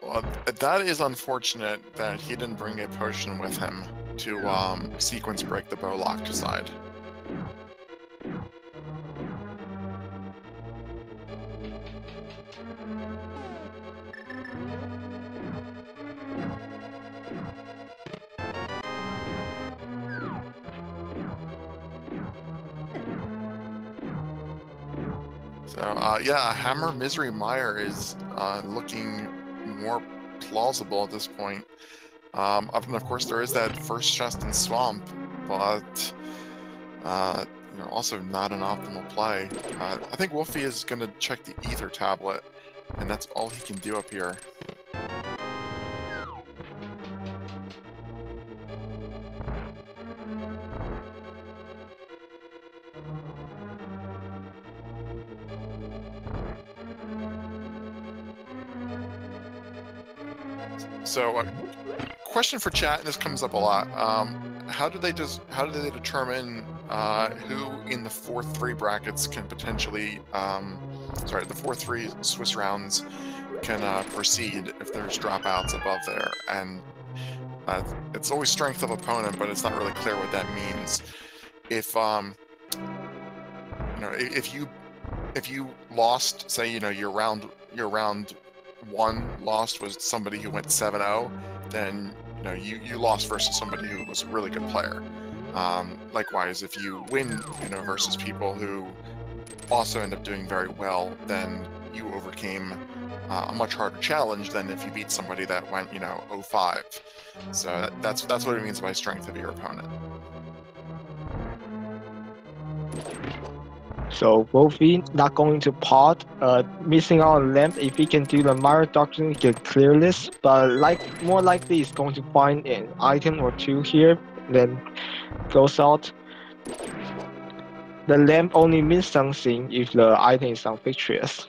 Well, that is unfortunate that he didn't bring a potion with him to sequence break the Bollock side. So, yeah, Hammer Misery Mire is looking more plausible at this point. And of course, there is that first chest in Swamp, but also not an optimal play. I think Wulfy is going to check the Ether Tablet, and that's all he can do up here. So, question for chat, and this comes up a lot. How do they determine who in the 4-3 brackets can potentially, the 4-3 Swiss rounds can proceed if there's dropouts above there? And it's always strength of opponent, but it's not really clear what that means. If if you lost, say your round 1 lost was somebody who went 7-0, then you lost versus somebody who was a really good player. Likewise, if you win versus people who also end up doing very well, then you overcame a much harder challenge than if you beat somebody that went 0-5. So that's what it means by strength of your opponent. So Wulfy not going to pot, missing out on lamp. If he can do the Mire Doctrine, he can clear this. But more likely, he's going to find an item or two here, then goes out. The lamp only means something if the item is unvictorious.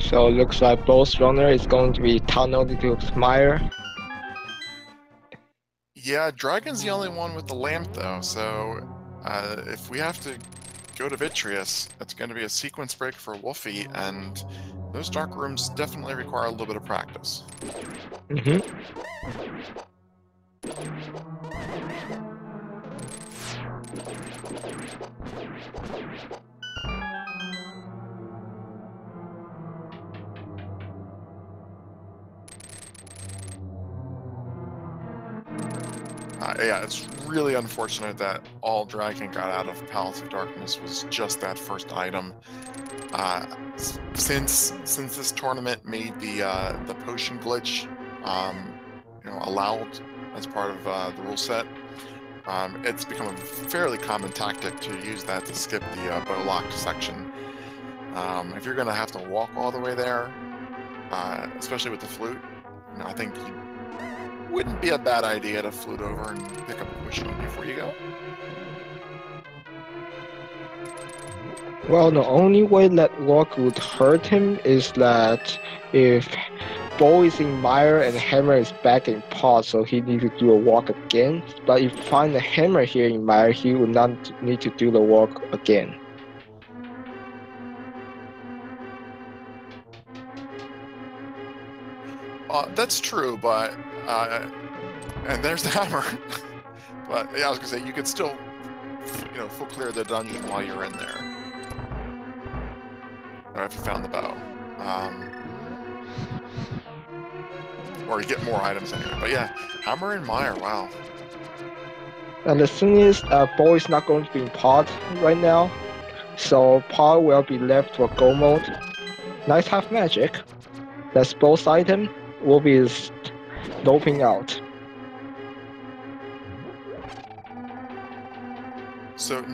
So it looks like both runner is going to be tunneled into Mire. Yeah, Dragon's the only one with the lamp though, so if we have to go to Vitreous, it's going to be a sequence break for Wulfy, and those dark rooms definitely require a little bit of practice. Yeah, it's really unfortunate that all Dragon got out of Palace of Darkness was just that first item. Since this tournament made the potion glitch allowed as part of the rule set. It's become a fairly common tactic to use that to skip the bow lock section. If you're going to have to walk all the way there, especially with the flute, I think it wouldn't be a bad idea to flute over and pick up a cushion before you go. Well, the only way that walk would hurt him is that if Bow is in Mire and Hammer is back in pot, so he needs to do a walk again. But if you find the Hammer here in Mire, he would not need to do the walk again. That's true, but and there's the Hammer. But yeah, I was gonna say you could still, full clear the dungeon while you're in there. Or if you found the bow. Or you get more items anyway. But yeah, Hammer and Mire, wow. And the thing is, Bow is not going to be in pot right now, so pot will be left for go mode. Nice half magic. That's both item. Wulfy is doping out. So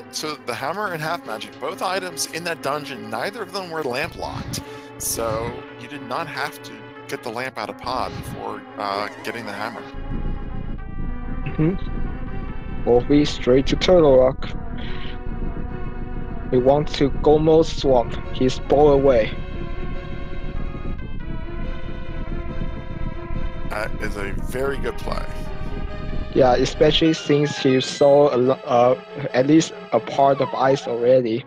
so the Hammer and half magic, both items in that dungeon, neither of them were lamp locked. So you did not have to get the lamp out of pod before getting the Hammer. Wulfy straight to Turtle Rock. He wants to go mode swamp. He's Bow away. That is a very good play. Yeah, especially since he saw at least a part of ice already.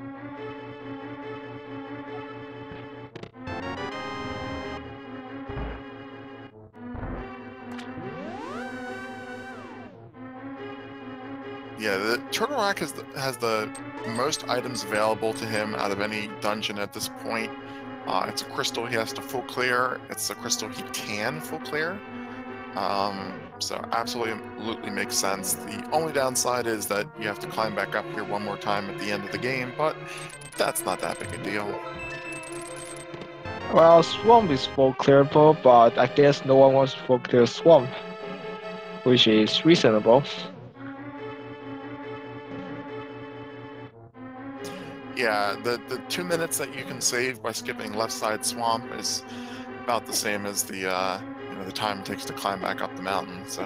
Yeah, the Turtle Rock has the most items available to him out of any dungeon at this point. It's a crystal he has to full clear. It's a crystal he can full clear. So absolutely makes sense. The only downside is that you have to climb back up here one more time at the end of the game, but that's not that big a deal. Well, Swamp is full clearable, but I guess no one wants to full clear Swamp, which is reasonable. Yeah, the 2 minutes that you can save by skipping left side swamp is about the same as the the time it takes to climb back up the mountain. So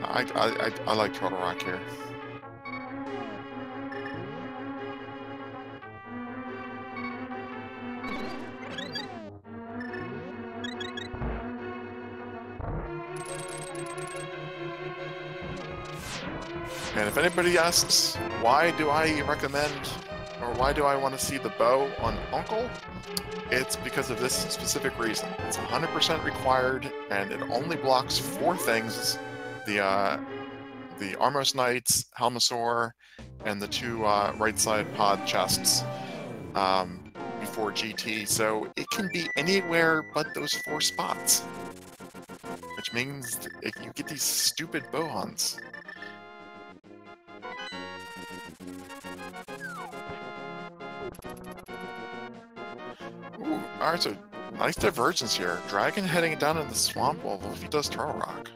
I like Turtle Rock here. And if anybody asks, why do I recommend, or why do I want to see the bow on Uncle? It's because of this specific reason. It's 100% required, and it only blocks 4 things: the Armos Knights, Helmasaur, and the 2 right side pod chests before GT. So it can be anywhere but those 4 spots, which means you get these stupid bow hunts. Ooh, alright, so nice divergence here. Dragon heading down in the swamp while Wulfy does Turtle Rock.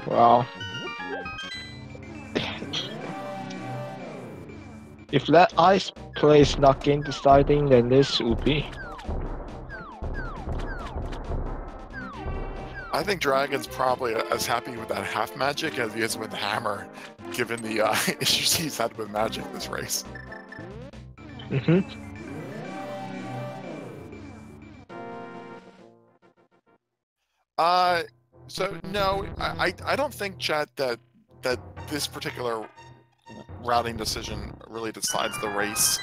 Wow. If that ice play is not game deciding, then this would be. I think Dragon's probably as happy with that half magic as he is with the hammer, given the issues he's had with magic this race. So no, I don't think, Chet, that this particular routing decision really decides the race.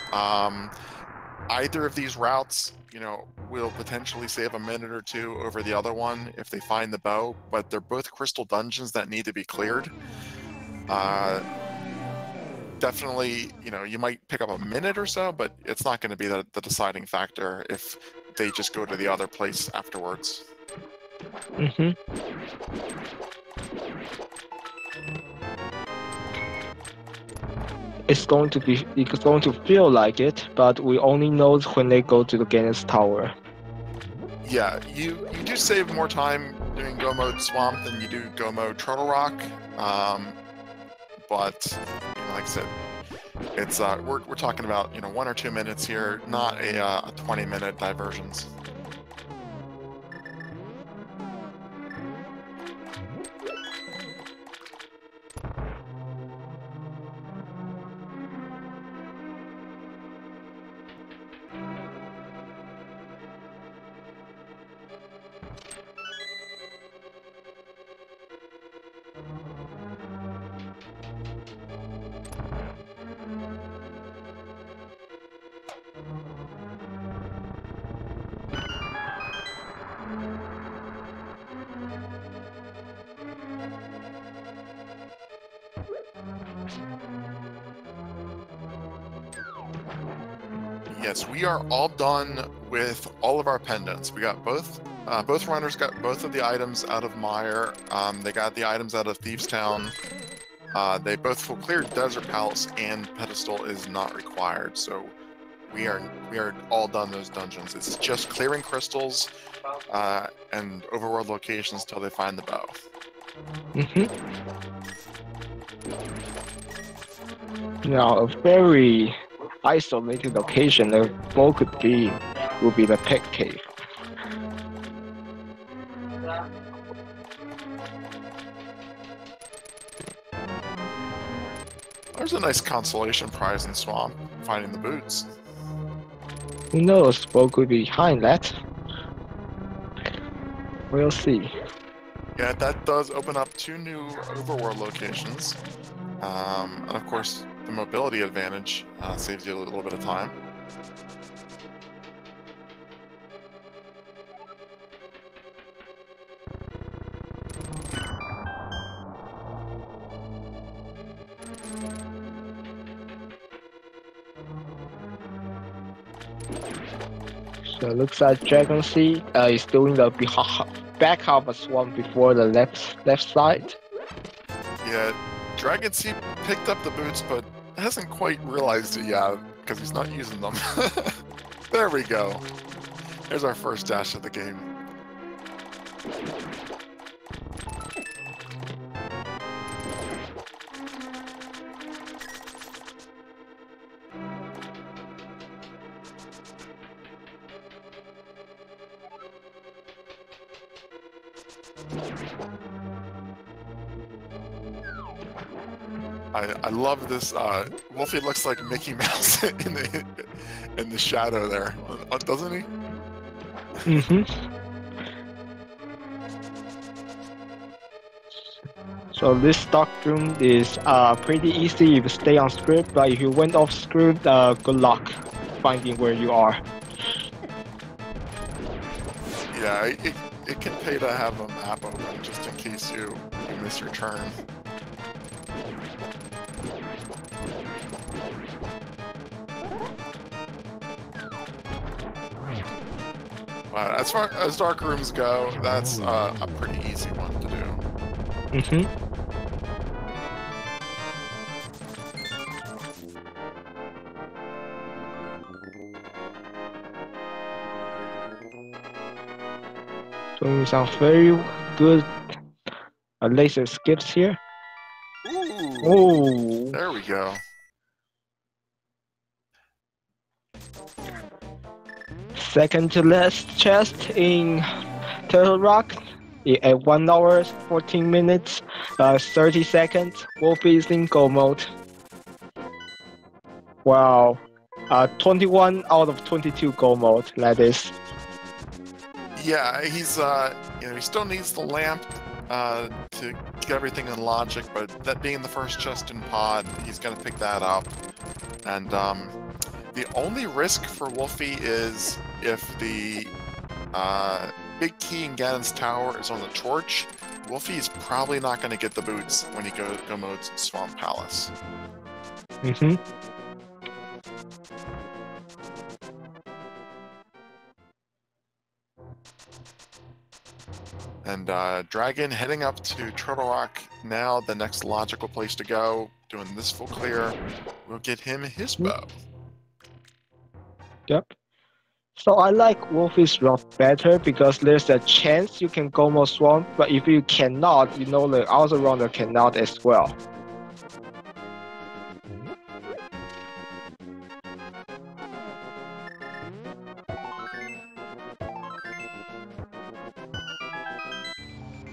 Either of these routes, will potentially save a minute or 2 over the other one if they find the bow, but they're both crystal dungeons that need to be cleared. Definitely, you might pick up a minute or so, but it's not going to be the deciding factor if they just go to the other place afterwards. It's going to feel like it, but we only know when they go to the Gaines Tower. Yeah, you do save more time doing Go Mode Swamp than you do Go Mode Turtle Rock, but like I said, it's we're talking about 1 or 2 minutes here, not a 20-minute diversions. Yes, we are all done with all of our pendants. We got both runners got both of the items out of Mire. They got the items out of Thieves Town. They both cleared Desert Palace, and Pedestal is not required. So we are all done those dungeons. It's just clearing crystals and overworld locations till they find the bow. Now, a very isolated location the bow could be would be the pig cave. There's a nice consolation prize in Swamp, finding the boots. Who knows what could be behind that? We'll see. Yeah, that does open up 2 new overworld locations. And of course, the mobility advantage saves you a little bit of time. So it looks like dragonc0 is doing the back half of Swamp before the left side. Yeah, dragonc0 picked up the boots, but hasn't quite realized it yet because he's not using them. There we go. There's our first dash of the game. I love this. Wulfy looks like Mickey Mouse in the shadow there, doesn't he? So this stock room is pretty easy if you stay on script, but if you went off script, good luck finding where you are. Yeah, it can pay to have a map open just in case you miss your turn. As far as dark rooms go, that's a pretty easy one to do. Doing some very good laser skips here. Ooh, there we go. Second to last chest in Turtle Rock at 1 hour, 14 minutes, 30 seconds. Wulfy is in go mode. Wow. 21 out of 22 go mode, that is. Yeah, he's he still needs the lamp to get everything in logic, but that being the first chest in pod, he's gonna pick that up. And the only risk for Wulfy is if the big key in Ganon's tower is on the torch. Wulfy is probably not going to get the boots when he go modes Swamp Palace. And Dragon heading up to Turtle Rock now, the next logical place to go, doing this full clear, will get him his bow. Yep. So I like Wulfy's route better because there's a chance you can go more swamp, but if you cannot, you know the other runner cannot as well.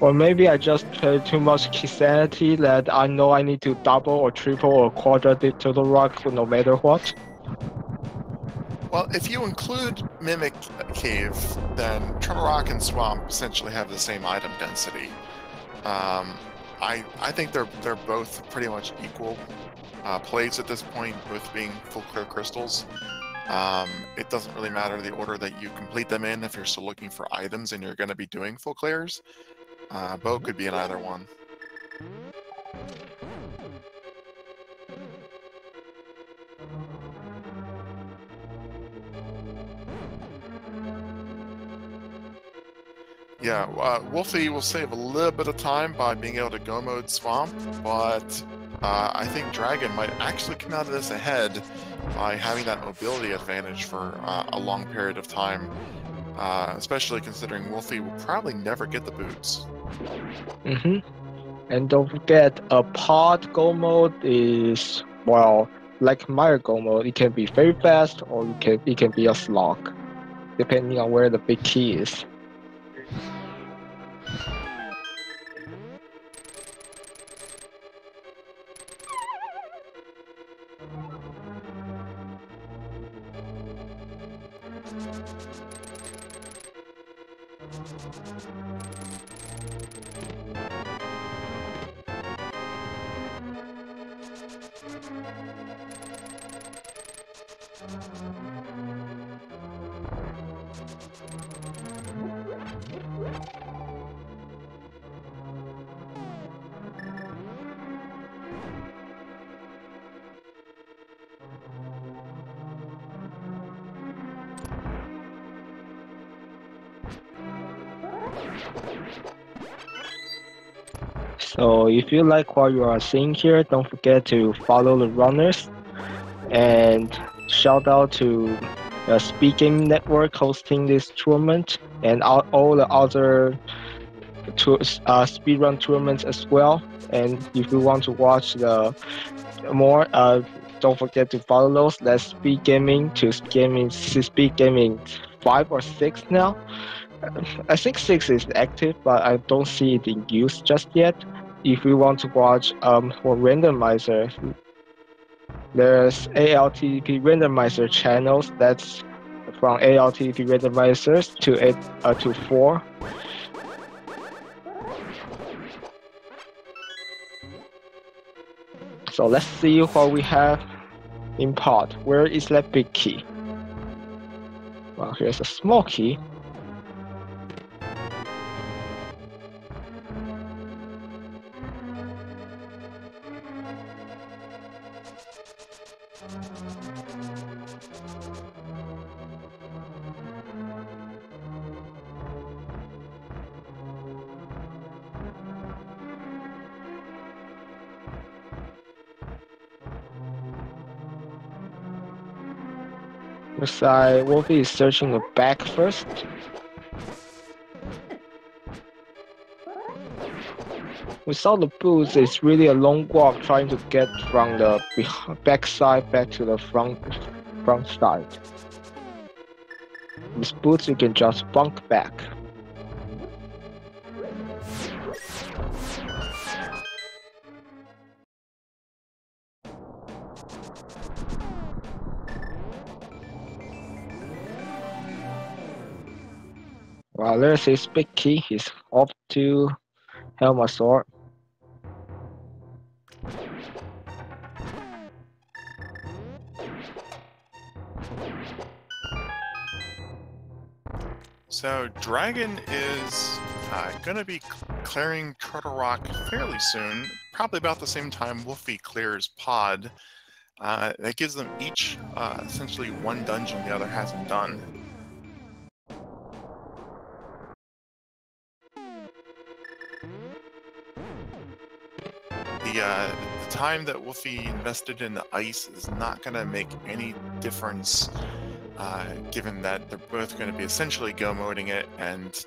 Or maybe I just play too much Sanity that I know I need to double or triple or quarter the Turtle Rock no matter what. Well, if you include Mimic Cave, then Turtle Rock and Swamp essentially have the same item density. I think they're both pretty much equal plays at this point, both being full clear crystals. It doesn't really matter the order that you complete them in if you're still looking for items and you're going to be doing full clears. Both could be in either one. Yeah, Wulfy will save a little bit of time by being able to go mode Swamp, but I think Dragon might actually come out of this ahead by having that mobility advantage for a long period of time, especially considering Wulfy will probably never get the boots. And don't forget, a pod go mode is, well, like my go mode, it can be very fast or it can be a slog, depending on where the big key is. So if you like what you are seeing here, don't forget to follow the runners, and shout out to the Speed Gaming Network hosting this tournament and all the other speedrun tournaments as well. And if you want to watch the more, don't forget to follow those. That's Speed Gaming to Speed Gaming 5 or 6 now. I think 6 is active, but I don't see it in use just yet. If you want to watch for Randomizer, there's ALTTP Randomizer channels. That's from ALTTP Randomizers to 4. So let's see what we have in pod. Where is that big key? Well, here's a small key. Looks like Wulfy is searching the back first. Without the boots, it's really a long walk trying to get from the back side back to the front side. With boots, you can just bunk back. Well, there's his big key. He's off to Helma Sword. So Dragon is going to be clearing Turtle Rock fairly soon, probably about the same time Wulfy clears Pod. That gives them each essentially one dungeon the other hasn't done. The time that Wulfy invested in the ice is not going to make any difference given that they're both going to be essentially go-moding it, and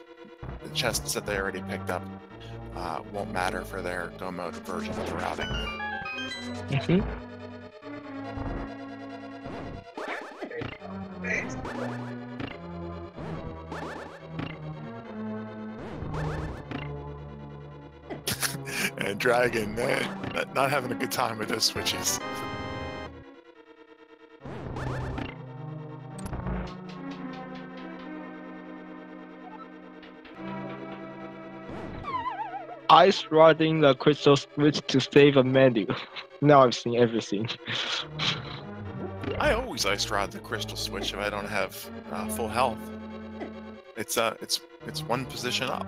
the chests that they already picked up won't matter for their go-mode version of the routing. Mm-hmm. And Dragon, not having a good time with those switches. Ice riding the crystal switch to save a menu. Now I've seen everything. I always ice rod the crystal switch if I don't have full health. It's one position up.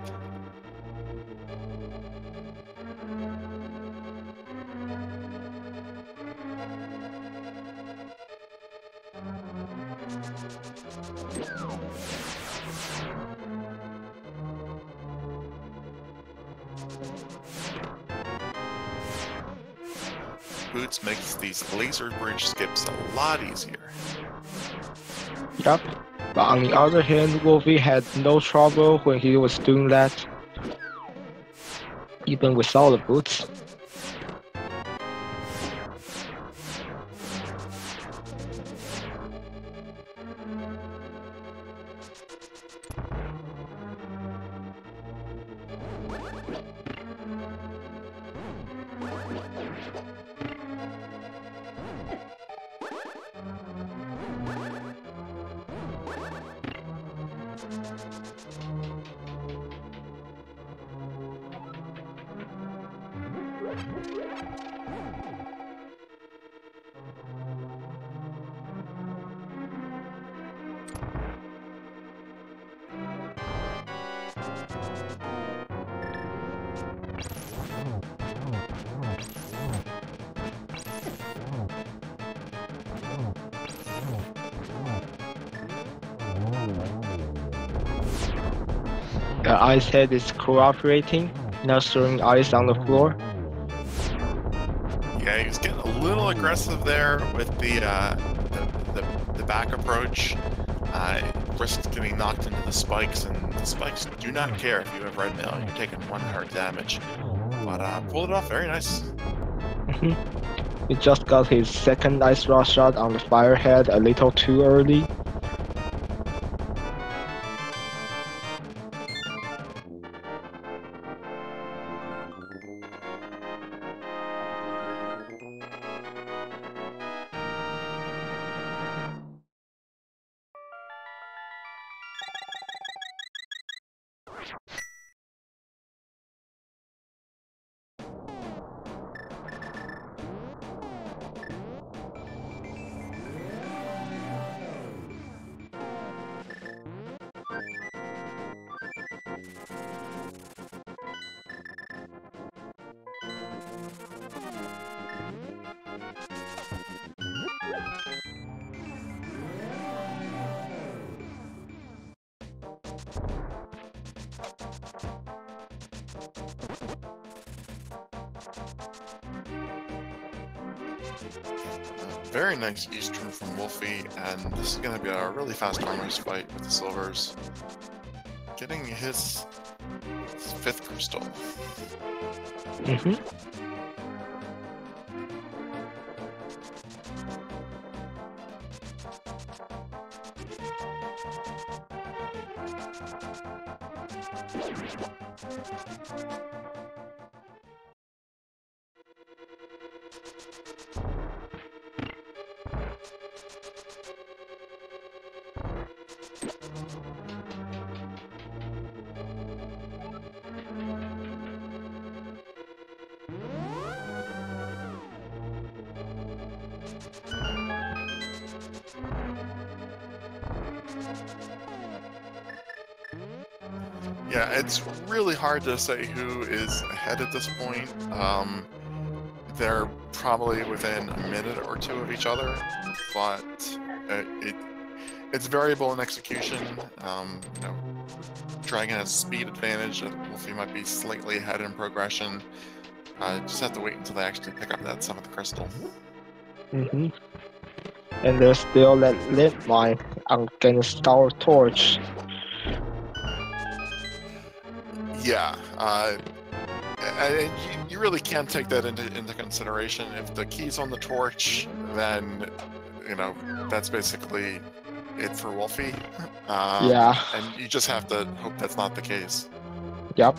Boots makes these laser bridge skips a lot easier. Yep. But on the other hand, Wulfy had no trouble when he was doing that, even without the boots. The ice head is cooperating, not throwing ice on the floor. Yeah, he was getting a little aggressive there with the back approach. It risks getting knocked into the spikes, and the spikes do not care if you have red mail. You're taking 1 heart damage. But pulled it off very nice. He just got his second ice rod shot on the firehead a little too early. Very nice Eastern from Wulfy, and this is going to be a really fast armors fight with the Silvers. Getting his 5th crystal. Yeah, it's really hard to say who is ahead at this point. They're probably within a minute or two of each other, but it's variable in execution. You know, Dragon has speed advantage, and Wulfy might be slightly ahead in progression. Just have to wait until they actually pick up that 7th crystal. And there's still that landmine against our torch. Yeah, and you really can't take that into consideration. If the key's on the torch, then that's basically it for Wulfy. Yeah. And you just have to hope that's not the case. Yep.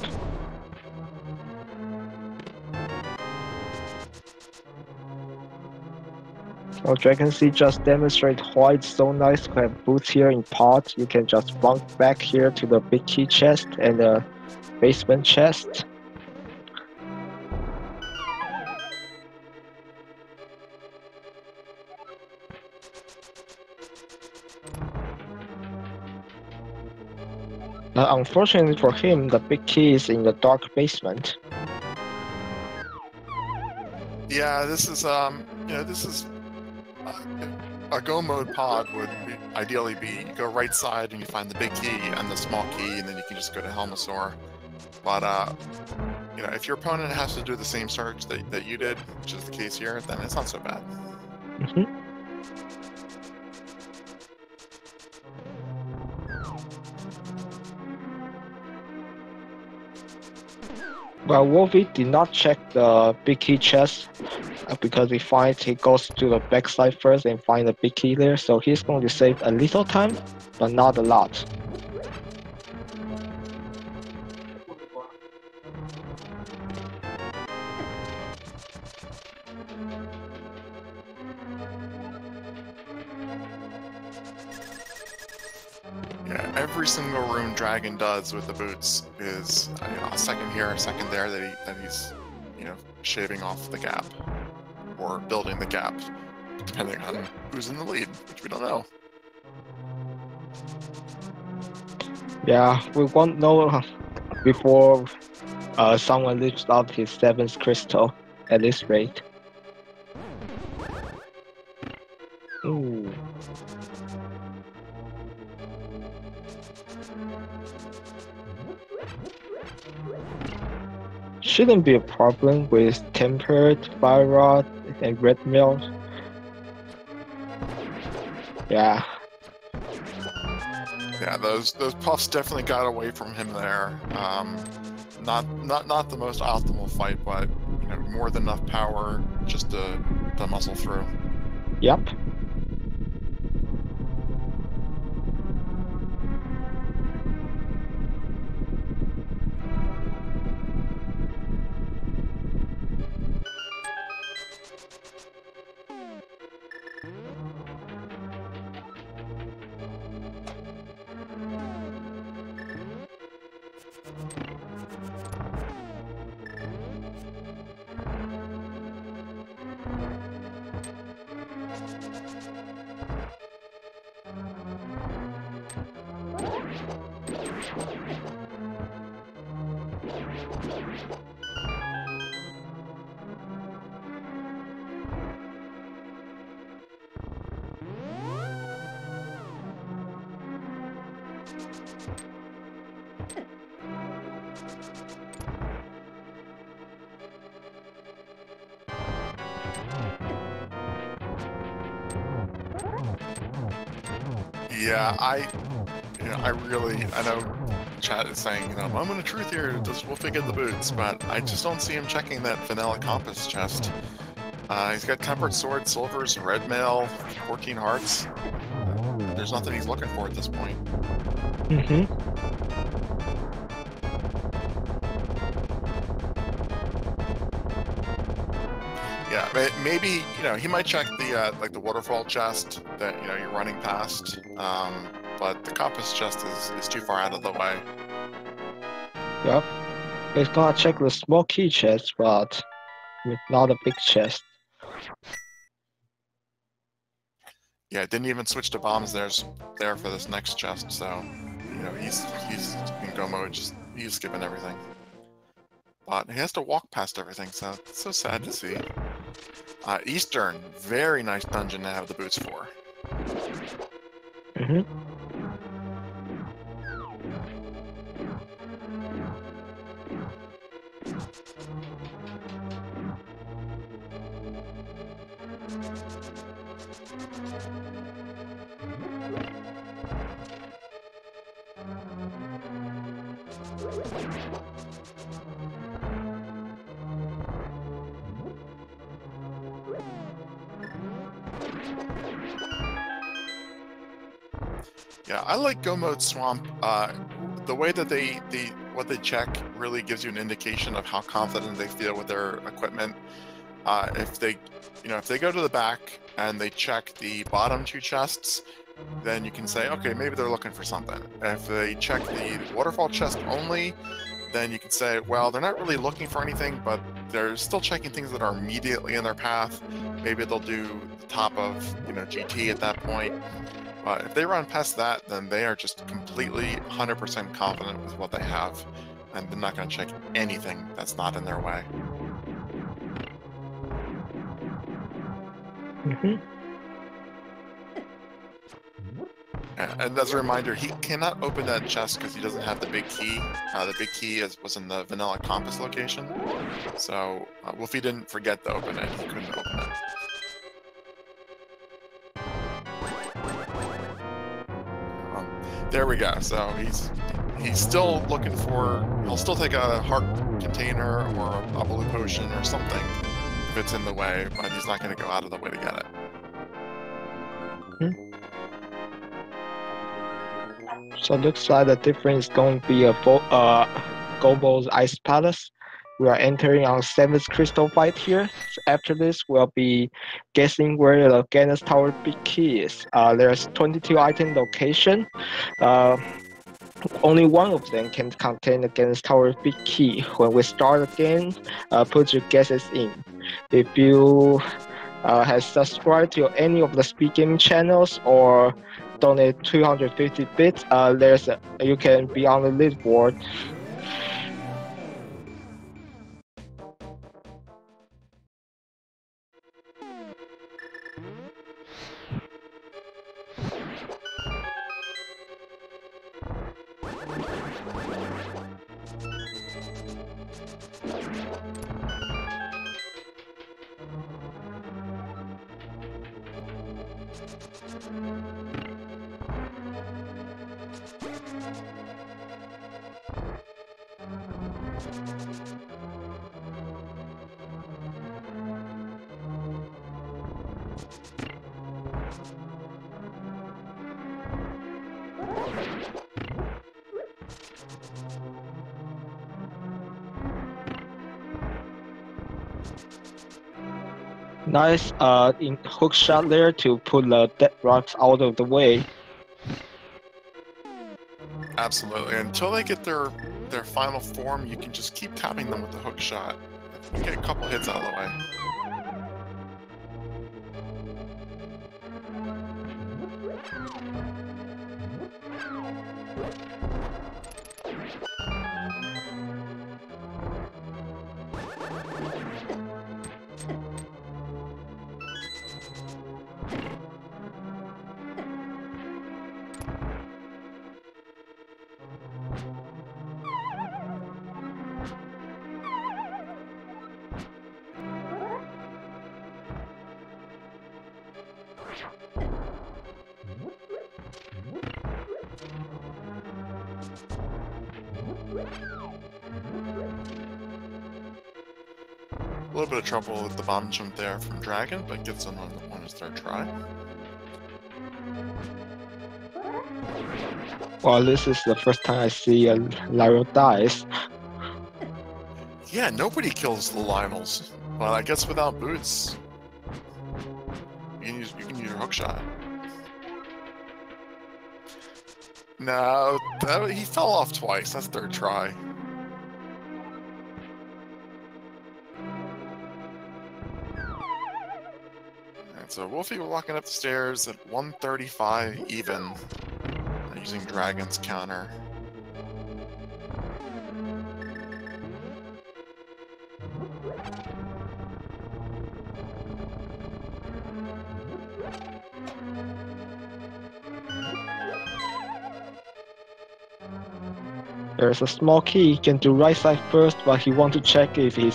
Well, dragonc0 just demonstrate why it's so nice to have boots here in pods. You can just bunk back here to the big key chest and the basement chest. Unfortunately for him, the big key is in the dark basement. Yeah, this is a go mode pod would ideally be you go right side and you find the big key and the small key, and then you can just go to Helmasaur. But if your opponent has to do the same search that you did, which is the case here, then it's not so bad. Mm-hmm. Well, Wulfy did not check the big key chest because he goes to the backside first and find the big key there, so he's going to save a little time, but not a lot. Yeah, every single room Dragon does with the boots is a second here, a second there that he's shaving off the gap or building the gap, depending on who's in the lead, which we don't know. Yeah, we won't know before someone lifts up his 7th crystal at this rate. Ooh. Shouldn't be a problem with tempered, fire rod, and red milk. Yeah. Yeah, those puffs definitely got away from him there. Not the most optimal fight, but more than enough power just to muscle through. Yep. Yeah, I know chat is saying, moment of truth here, does Wulfy get the boots? But I just don't see him checking that vanilla compass chest. He's got tempered sword, silvers, red mail, 14 hearts. There's nothing he's looking for at this point. Mm-hmm. Yeah, maybe he might check the the waterfall chest that you're running past, but the compass chest is too far out of the way. Yep. He's gonna check the small key chest, but not a big chest. Yeah, didn't even switch to bombs there for this next chest, so he's in go mode, he's skipping everything. But he has to walk past everything, so it's so sad to see. Eastern, very nice dungeon to have the boots for. Mm-hmm. Yeah, I like Go Mode Swamp. The way that what they check really gives you an indication of how confident they feel with their equipment. If they go to the back and they check the bottom 2 chests, then you can say, okay, maybe they're looking for something. If they check the waterfall chest only, then you can say, well, they're not really looking for anything, but they're still checking things that are immediately in their path. Maybe they'll do the top of GT at that point. But if they run past that, then they are just completely 100% confident with what they have, and they're not going to check anything that's not in their way. And as a reminder, he cannot open that chest because he doesn't have the big key. The big key was in the vanilla compass location. So Wulfy didn't forget to open it. He couldn't open it. There we go. So he's still looking for. He'll still take a heart container or a blue potion or something if it's in the way, but he's not going to go out of the way to get it. So looks like the difference is going to be a Gobo's Ice Palace. We are entering our 7th crystal fight here. So after this, we'll be guessing where the Ganos Tower big key is. There's 22 item location. Only one of them can contain the Ganos Tower big key. When we start again, put your guesses in. If you have subscribed to any of the speed gaming channels or donate 250 bits, you can be on the leaderboard. Nice in hook shot there to put the dead rocks out of the way. Absolutely. Until they get their final form, you can just keep tapping them with the hook shot. You get a couple hits out of the way. A little bit of trouble with the bomb jump there from Dragon, but gets him on his 3rd try. Well, this is the first time I see a Lyro dies. Yeah, nobody kills the Lionels. Well, I guess without boots, you can use your hook shot. No, he fell off twice. That's 3rd try. So Wulfy walking up the stairs at 135 even, using Dragon's counter. There's a small key. He can do right side first, but he wants to check if he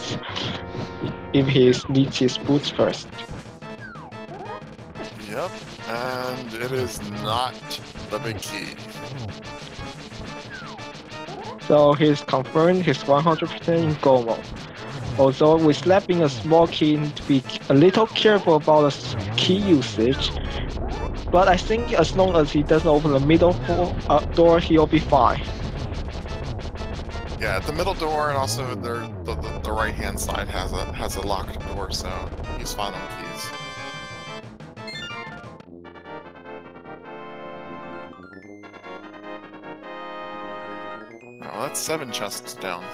needs his boots first. Yep, and it is not the big key. So he's confirmed he's 100% in Gomo. Also, with slapping a small key, you need to be a little careful about the key usage. But I think as long as he doesn't open the middle door, he'll be fine. Yeah, the middle door and also the right hand side has a locked door, so he's fine on keys. Oh, that's 7 chests down.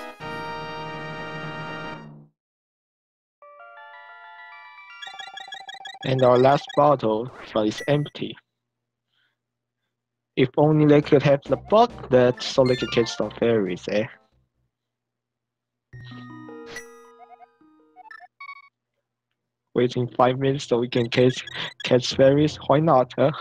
And our last bottle, but it's empty. If only they could have the booklet so they could catch some fairies, eh? Waiting 5 minutes so we can catch fairies? Why not, huh?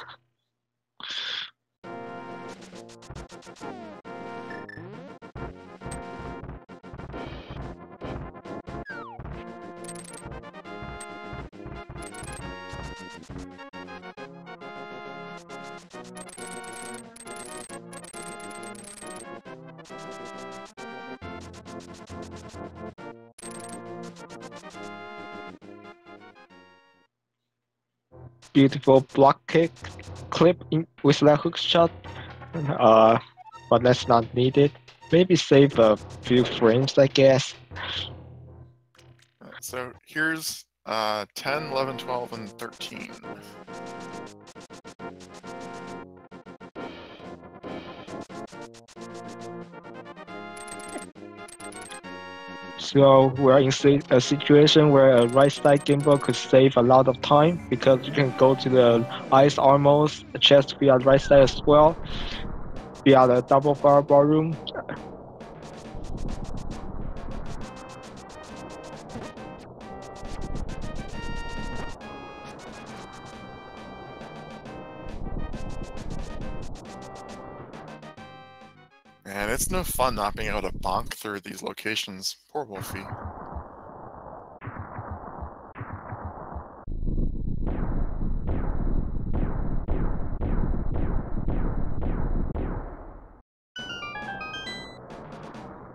Beautiful block kick clip with that hook shot, but that's not needed. Maybe save a few frames, I guess. So here's 10, 11, 12, and 13. So we're in a situation where a right side gimbal could save a lot of time because you can go to the ice armors chest via right side as well, via the double fireball room. Man, it's no fun not being able to bonk through these locations. Poor Wulfy.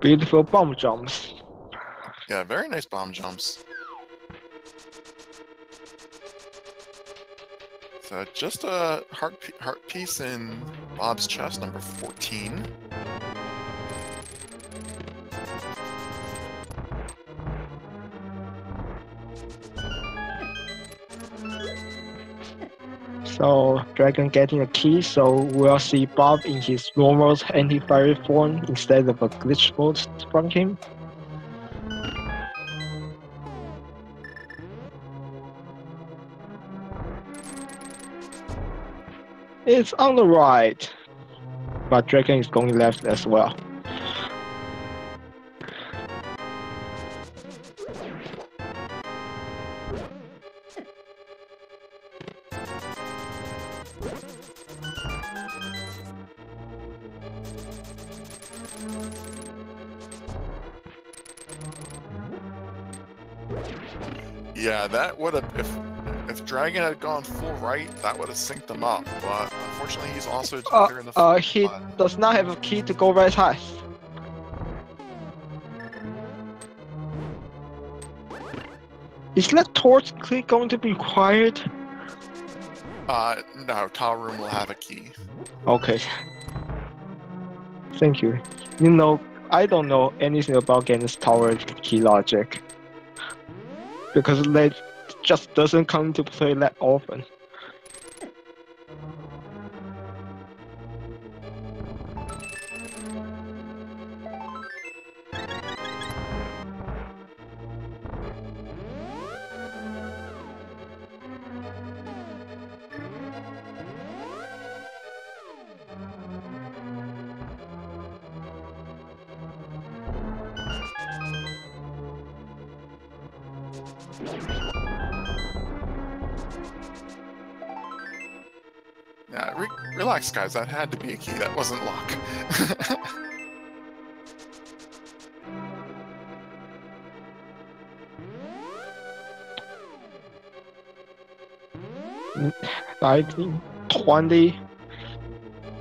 Beautiful bomb jumps. Yeah, very nice bomb jumps. So just a heart piece in Bob's chest, number 14. So Dragon getting a key, so we'll see Bob in his normal anti-fairy form instead of a glitch mode from him. It's on the right, but Dragon is going left as well. Yeah, that would have, if Dragon had gone full right, that would have synced them up, but unfortunately he's also clear in the he does not have a key to go right side. Is that torch key going to be required? No, Tower Room will have a key. Okay. Thank you. You know, I don't know anything about Gen's tower key logic. Because that just doesn't come into play that often. Yeah, relax, guys. That had to be a key. That wasn't luck. $19, $20.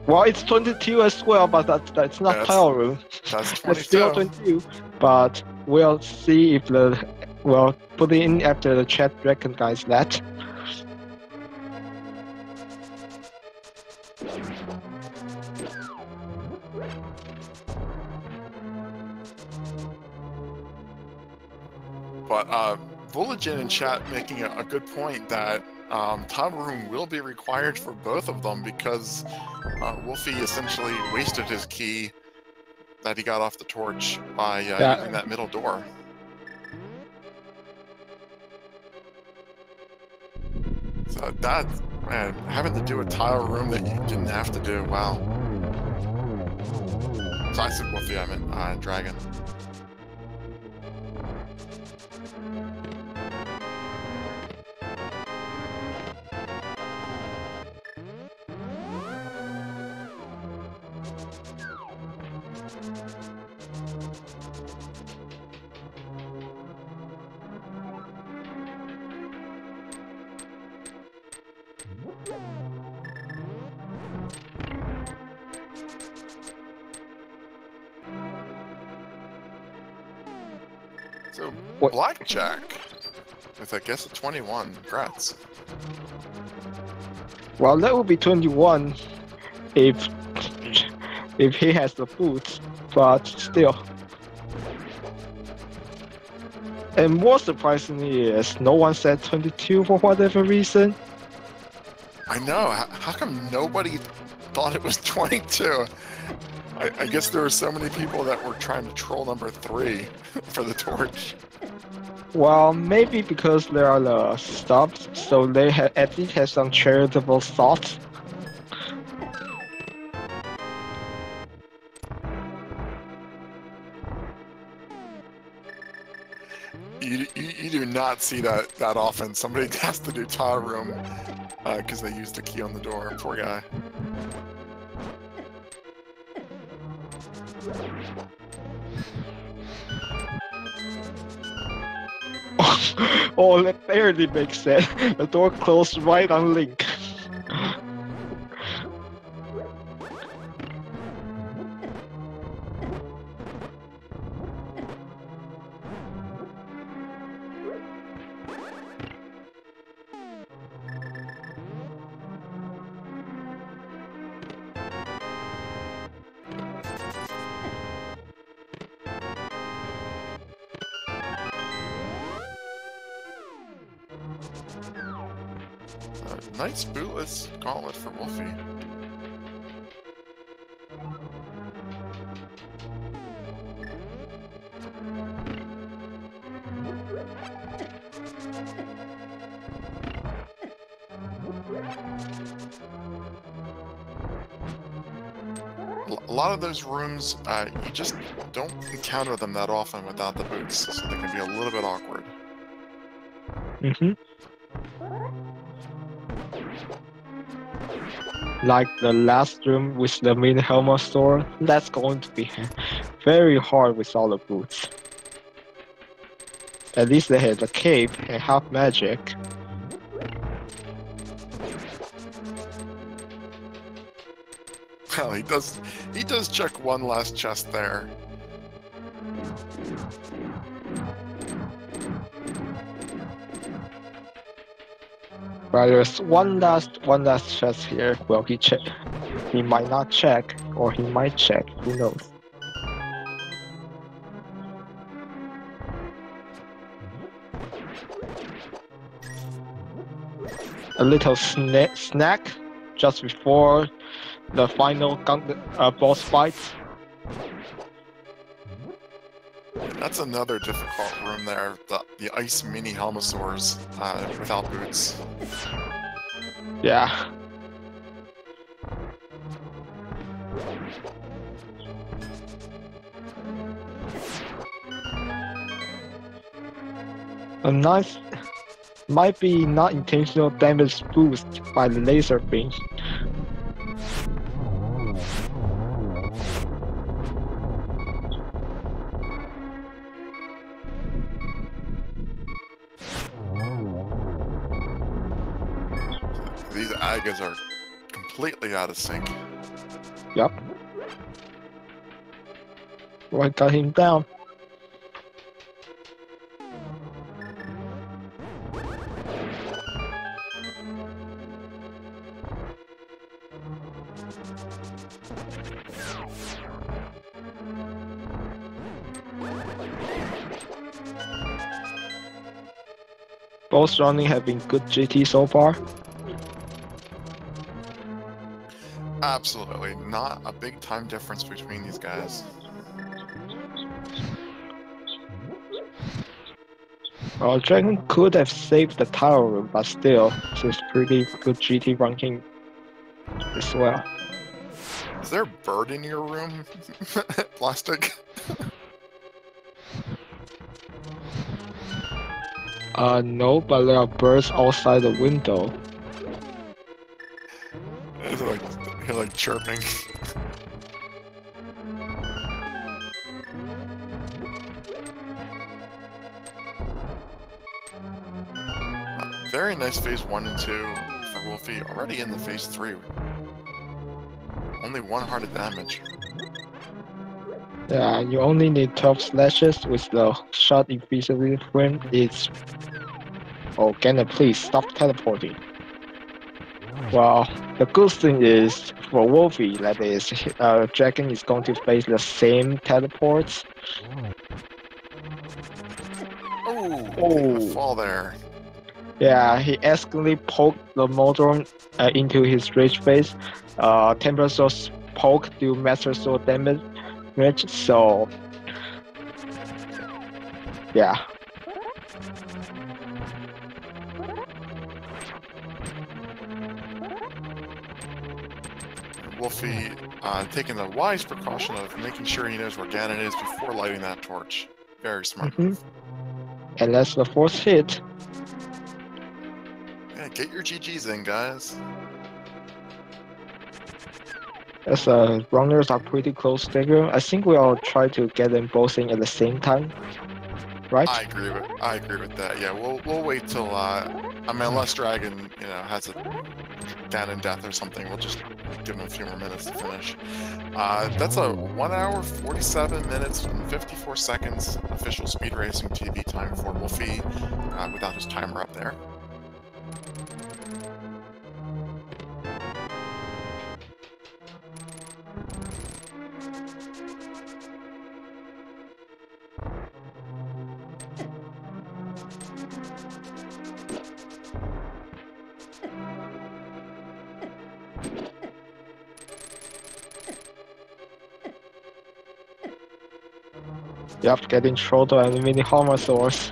Well, it's 22 as well, but that's not Tower Room. That's 22. It's still 22. But we'll see if we'll put it in after the chat recognizes that. But Voligen in chat making a good point that Time Room will be required for both of them because Wulfy essentially wasted his key that he got off the torch by using that middle door. So that, man, having to do a tile room that you didn't have to do, wow. So I said Wulfy, I meant Dragon. So, Blackjack, with I guess a 21, congrats. Well, that would be 21 if he has the boots, but still. And more surprisingly is no one said 22 for whatever reason. I know, how come nobody thought it was 22? I guess there were so many people that were trying to troll number 3 for the torch. Well, maybe because there are the stops, so they at least have some charitable thoughts. You do not see that often. Somebody has to do tile room because they used a key on the door. Poor guy. Oh, that barely makes sense. The door closed right on Link. Nice bootless gauntlet for Wulfy. A lot of those rooms, you just don't encounter them that often without the boots, so they can be a little bit awkward. Mm-hmm. Like the last room with the mini helmet store, that's going to be very hard with all the boots. At least they had the cape and half magic. Well, he does check one last chest there. But there's one last chest here. Well, he might not check, or he might check. Who knows? A little snack just before the final boss fight. That's another difficult room there. The ice mini helmosaurs without boots. Yeah. A nice, might be not intentional damage boost by the laser beam. These Agas are completely out of sync. Yup. Well, I got him down. Both running have been good GT so far. Absolutely, not a big time difference between these guys. Well, Dragon could have saved the tower room, but still, it's pretty good GT ranking as well. Is there a bird in your room? Plastic? No, but there are birds outside the window. Is it like, you're like chirping? Very nice phase 1 and 2 for Wulfy, already in the phase 3. Only 1 heart of damage. Yeah, you only need 12 slashes with the shot invisibility frame. It's... Oh, Ganna, please stop teleporting. Well, the good thing is for Wulfy, that is, Dragon is going to face the same teleports. Oh, taking a fall there. Yeah, he accidentally poked the Modron into his rage phase. Temper Sword's poke do Master Sword damage, so yeah. Wulfy taking the wise precaution of making sure he knows where Ganon is before lighting that torch. Very smart move. And that's the fourth hit. Yeah, get your GGs in, guys. As runners are pretty close together, I think we'll try to get them both in at the same time, right? I agree with that. Yeah, we'll wait till I mean, unless Dragon, you know, has a Ganon death or something, we'll just give him a few more minutes to finish. That's a 1 hour, 47 minutes, and 54 seconds official speed racing TV time for Wulfy, without his timer up there. Yep, getting Troto and mini Homosaurs.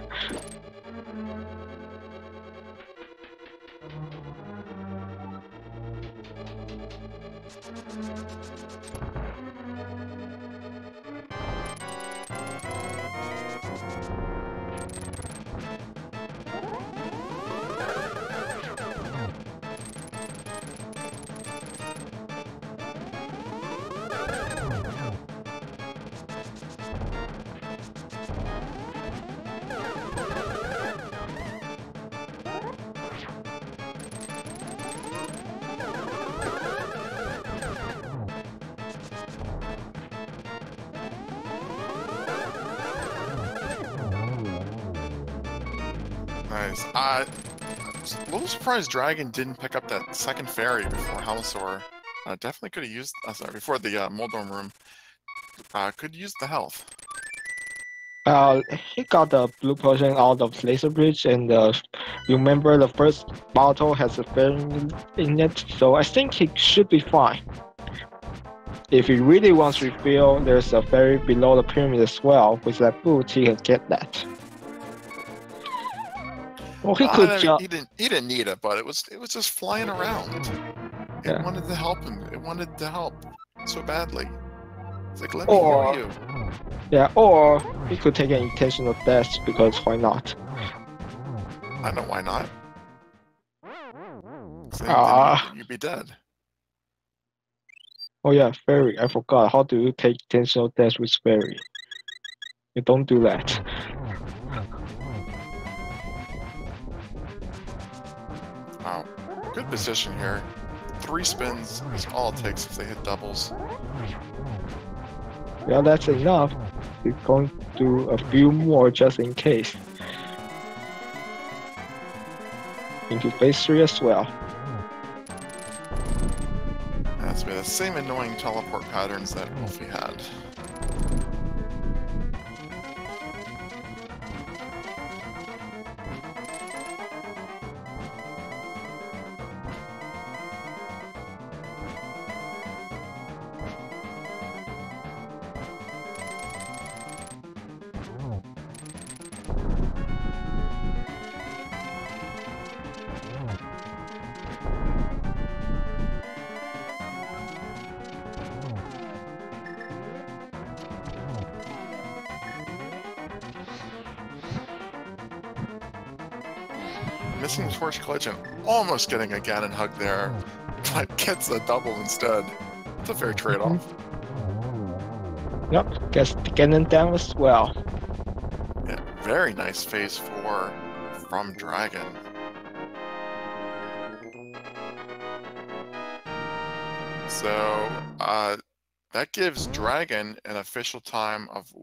Nice. I'm a little surprised Dragon didn't pick up that second fairy before Helmasaur. Definitely could have used, sorry, before the Moldorm room. Could use the health. He got the blue potion out of Laser Bridge, and you remember the first bottle has a fairy in it, so I think he should be fine. If he really wants refill, there's a fairy below the pyramid as well. With that boot, he can get that. Well, he could he didn't need it, but it was just flying around. It wanted to help him. It wanted to help so badly. It's like, let me heal you. Yeah, or he could take an intentional death, because why not? I know why not. You'd be dead. Oh yeah, fairy. I forgot. How do you take intentional death with fairy? You don't do that. Wow, good position here. 3 spins is all it takes if they hit doubles. Yeah, that's enough. He's going to do a few more just in case. Into phase 3 as well. That's the same annoying teleport patterns that Wulfy had. Missing the torch collision, almost getting a Ganon hug there, but gets a double instead. It's a fair trade-off. Yep, gets Ganon down as well. Yeah, very nice phase 4 from Dragon. So, that gives Dragon an official time of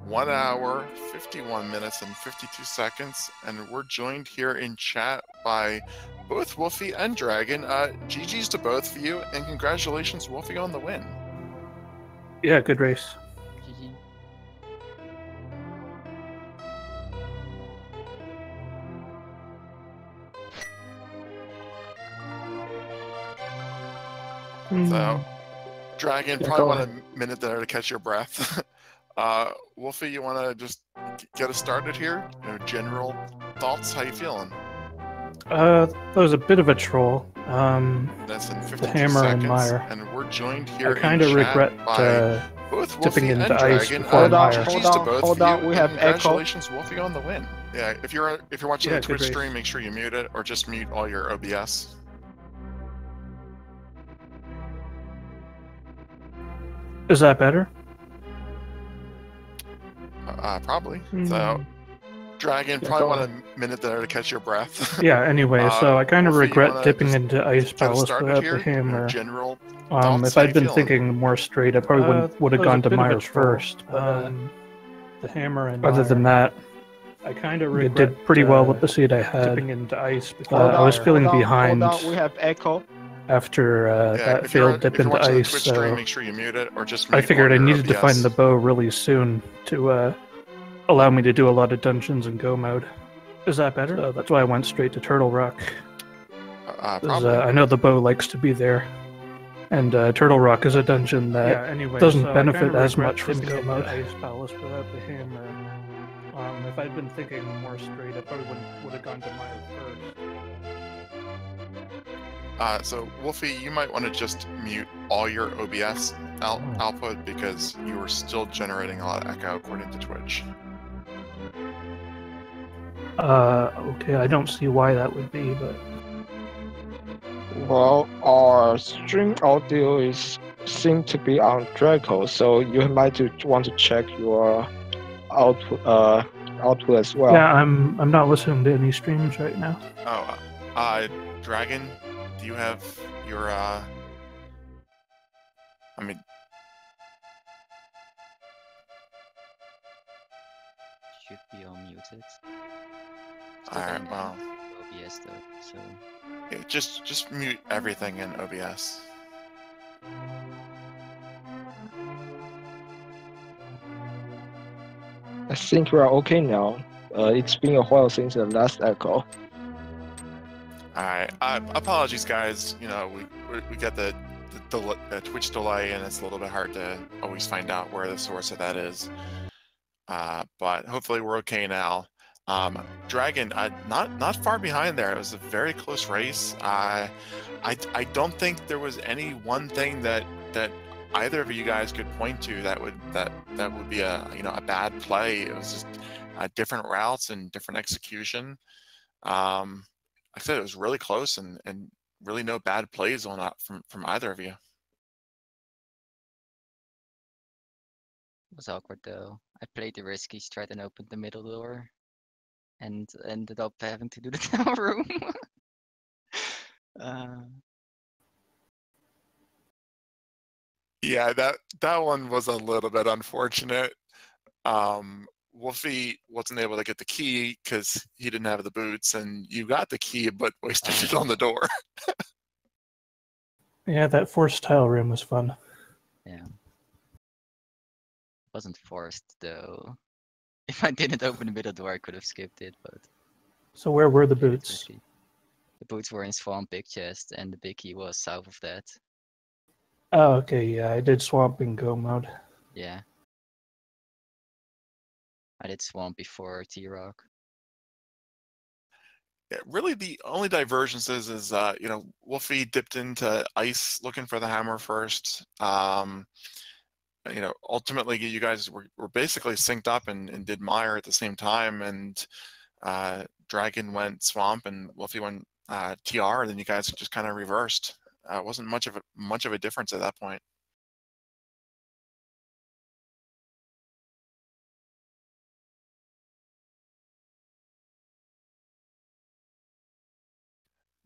1 hour, 51 minutes, and 52 seconds, and we're joined here in chat by both Wulfy and Dragon. GG's to both of you, and congratulations, Wulfy, on the win. Yeah, good race. GG. So, Dragon, probably want a minute there to catch your breath. Wulfy, you want to just get us started here? You know, general thoughts? How you feeling? That was a bit of a troll. That's in 52 the hammer seconds, and mire. And we're joined here I kind of regret both dipping Wulfy into and ice Dragon. before mire. Hold on, we have echo. Congratulations, Wulfy, on the win. Yeah, if you're watching Yeah, the Twitch good race. stream, make sure you mute it, or just mute all your OBS. Is that better? Probably. So, Dragon, Yeah, probably go want a minute there to catch your breath. Yeah, anyway, so I kind of Wulfy, you regret wanna dipping just into ice get us palace started without here? the hammer. General thoughts? If How I'd you been feeling? thinking more straight, I probably would have gone to mire first. But, The hammer and other than that, I kind of I regret did pretty well with the seed I had. dipping into ice before I was mire. feeling behind Hold on, we have echo. after Yeah, that if you're failed dip if you're into watching the ice, Twitch stream, so make sure you mute it, or just I mute figured all I your needed to find OBS. the bow really soon to allow me to do a lot of dungeons in go mode. Is that better? So that's why I went straight to Turtle Rock. 'Cause, Probably. I know the bow likes to be there, and Turtle Rock is a dungeon that doesn't benefit as much from go mode. Ice palace without the hammer. If I'd been thinking more straight, I probably would have gone to mire first. So, Wulfy, you might want to just mute all your OBS output because you are still generating a lot of echo according to Twitch. Okay, I don't see why that would be, but Well, our stream audio is seem to be on Draco, so you might want to check your output as well. yeah, I'm not listening to any streams right now. Oh, Dragon, do you have your, I mean, Should be all muted. alright, well, OBS though, so yeah, just mute everything in OBS. I think we are okay now. It's been a while since the last echo. Alright, apologies guys, you know, we get the Twitch delay and it's a little bit hard to always find out where the source of that is. But hopefully we're okay now. Dragon, not far behind there. It was a very close race. I don't think there was any one thing that either of you guys could point to that would be a bad play. It was just different routes and different execution. Like I said, it was really close and really no bad plays on that from either of you. it was awkward though. I played the risky strat and opened the middle door, and ended up having to do the tower room. Yeah, that one was a little bit unfortunate. Wulfy wasn't able to get the key because he didn't have the boots, and you got the key but wasted it on the door. Yeah, that forced tile room was fun. Yeah. Wasn't forced though. If I didn't open the middle door, I could have skipped it, but So where were the played it boots? risky. The boots were in Swamp Big Chest, and the Biggie was south of that. Oh, okay, yeah, I did swamp in go mode. Yeah. I did Swamp before T-Rock. Yeah, really, the only divergences is, Wulfy dipped into ice looking for the hammer first. Ultimately, you guys were basically synced up and did Mire at the same time, and Dragon went Swamp and Wulfy went TR, and then you guys just kind of reversed. It wasn't much of a difference at that point.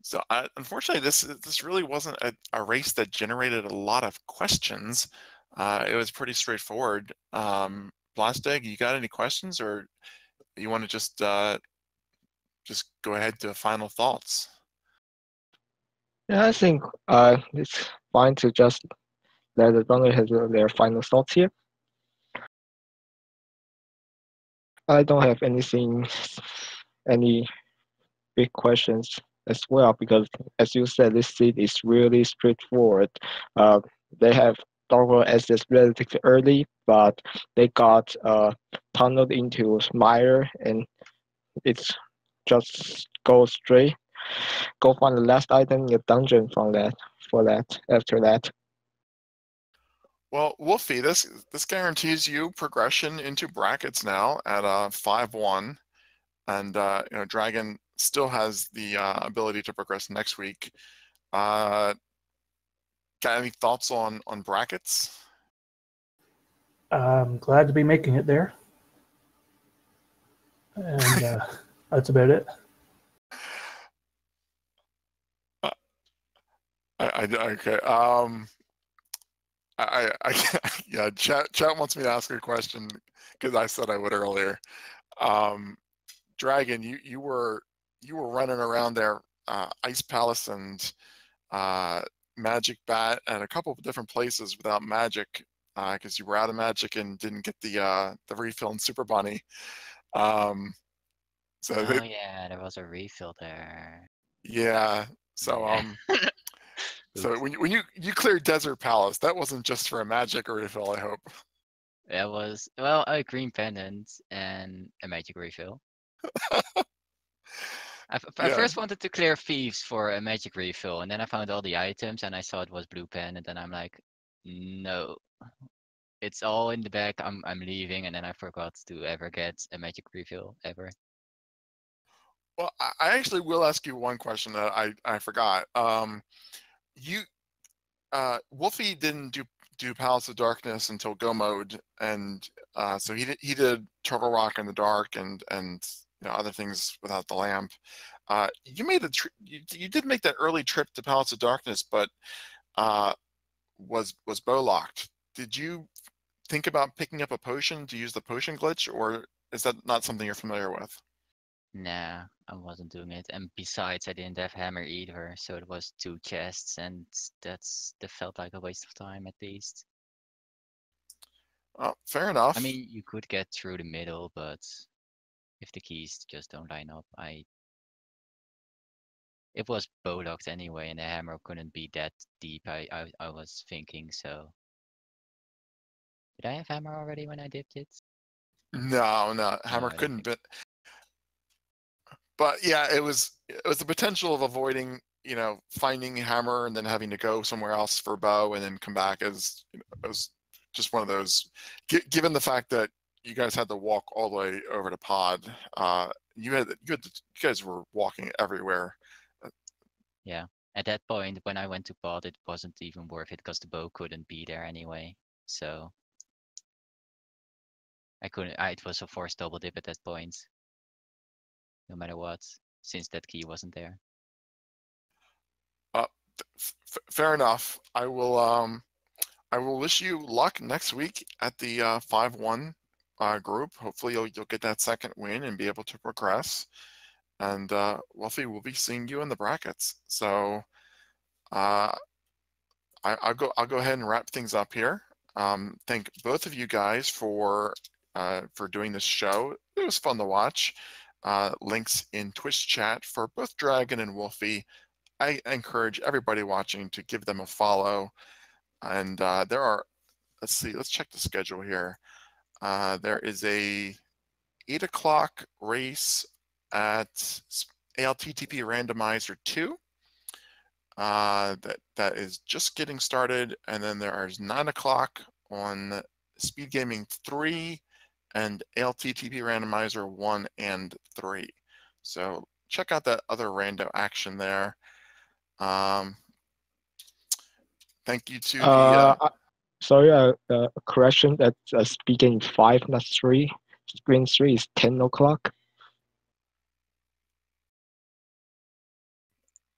So unfortunately, this really wasn't a race that generated a lot of questions. It was pretty straightforward. Plastig, you got any questions, or you want to just go ahead to final thoughts? Yeah, I think it's fine to just let the runner have their final thoughts here. I don't have any big questions as well, because as you said, this seed is really straightforward. They have Dogger access relatively early, but they got tunneled into Mire, and it's just go straight, go find the last item in the dungeon after that. Well, Wulfy, this guarantees you progression into brackets now at 5-1, and Dragon still has the ability to progress next week. Got any thoughts on brackets? I'm glad to be making it there. And that's about it. Okay. Yeah. Chat wants me to ask a question because I said I would earlier. Dragon, you were running around there, Ice Palace and Magic Bat, and a couple of different places without magic because you were out of magic and didn't get the refill in Super Bunny. So Oh yeah, there was a refill there. yeah. So Yeah. so when you cleared Desert Palace, that wasn't just for a magic refill, I hope. That was, well, a green pendant and a magic refill. I Yeah. first wanted to clear Thieves for a magic refill, and then I found all the items and I saw it was blue pen, and then I'm like, no, it's all in the back. I'm leaving, and then I forgot to ever get a magic refill ever. Well, I actually will ask you one question that I forgot. You Wulfy didn't do Palace of Darkness until Go mode, and so he did Turtle Rock in the dark and other things without the lamp. You made you did make that early trip to Palace of Darkness, but was bow locked. Did you think about picking up a potion to use the potion glitch, or is that not something you're familiar with? Nah, I wasn't doing it. And besides, I didn't have hammer either, so it was 2 chests, and that felt like a waste of time at least. Fair enough. I mean, you could get through the middle, but if the keys just don't line up, it was bow locked anyway, and the hammer couldn't be that deep. I was thinking so. Did I have hammer already when I dipped it? No, No, hammer I don't couldn't think be. But yeah, it was the potential of avoiding, finding hammer and then having to go somewhere else for bow and then come back as it was just one of those. Given the fact that you guys had to walk all the way over to pod, you guys were walking everywhere. Yeah. At that point, when I went to pod, it wasn't even worth it because the bow couldn't be there anyway. So I couldn't. It was a forced double dip at that point, no matter what, since that key wasn't there. Uh, Fair enough. I will wish you luck next week at the 5-1 group. Hopefully you'll get that second win and be able to progress. And Wulfy will be seeing you in the brackets. So I'll go ahead and wrap things up here. Thank both of you guys for doing this show. It was fun to watch. Links in Twitch chat for both Dragon and Wulfy. I encourage everybody watching to give them a follow. And there are, let's see, let's check the schedule here. There is a 8 o'clock race at ALTTP Randomizer 2. That is just getting started, and then there is 9 o'clock on Speed Gaming 3 and ALTTP Randomizer 1 and 3. So check out that other rando action there. Thank you to the. Sorry, a correction. That's Speed Gaming 5, not 3. Screen 3 is 10 o'clock.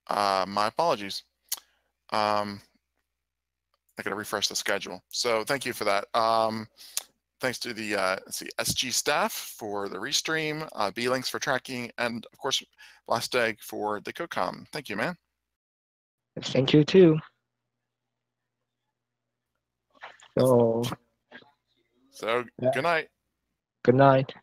My apologies. I gotta refresh the schedule. So thank you for that. Thanks to the SG staff for the restream, B-Links for tracking, and of course, Last Egg for the CodeCom. Thank you, man. Thank you too. So yeah. Good night. Good night.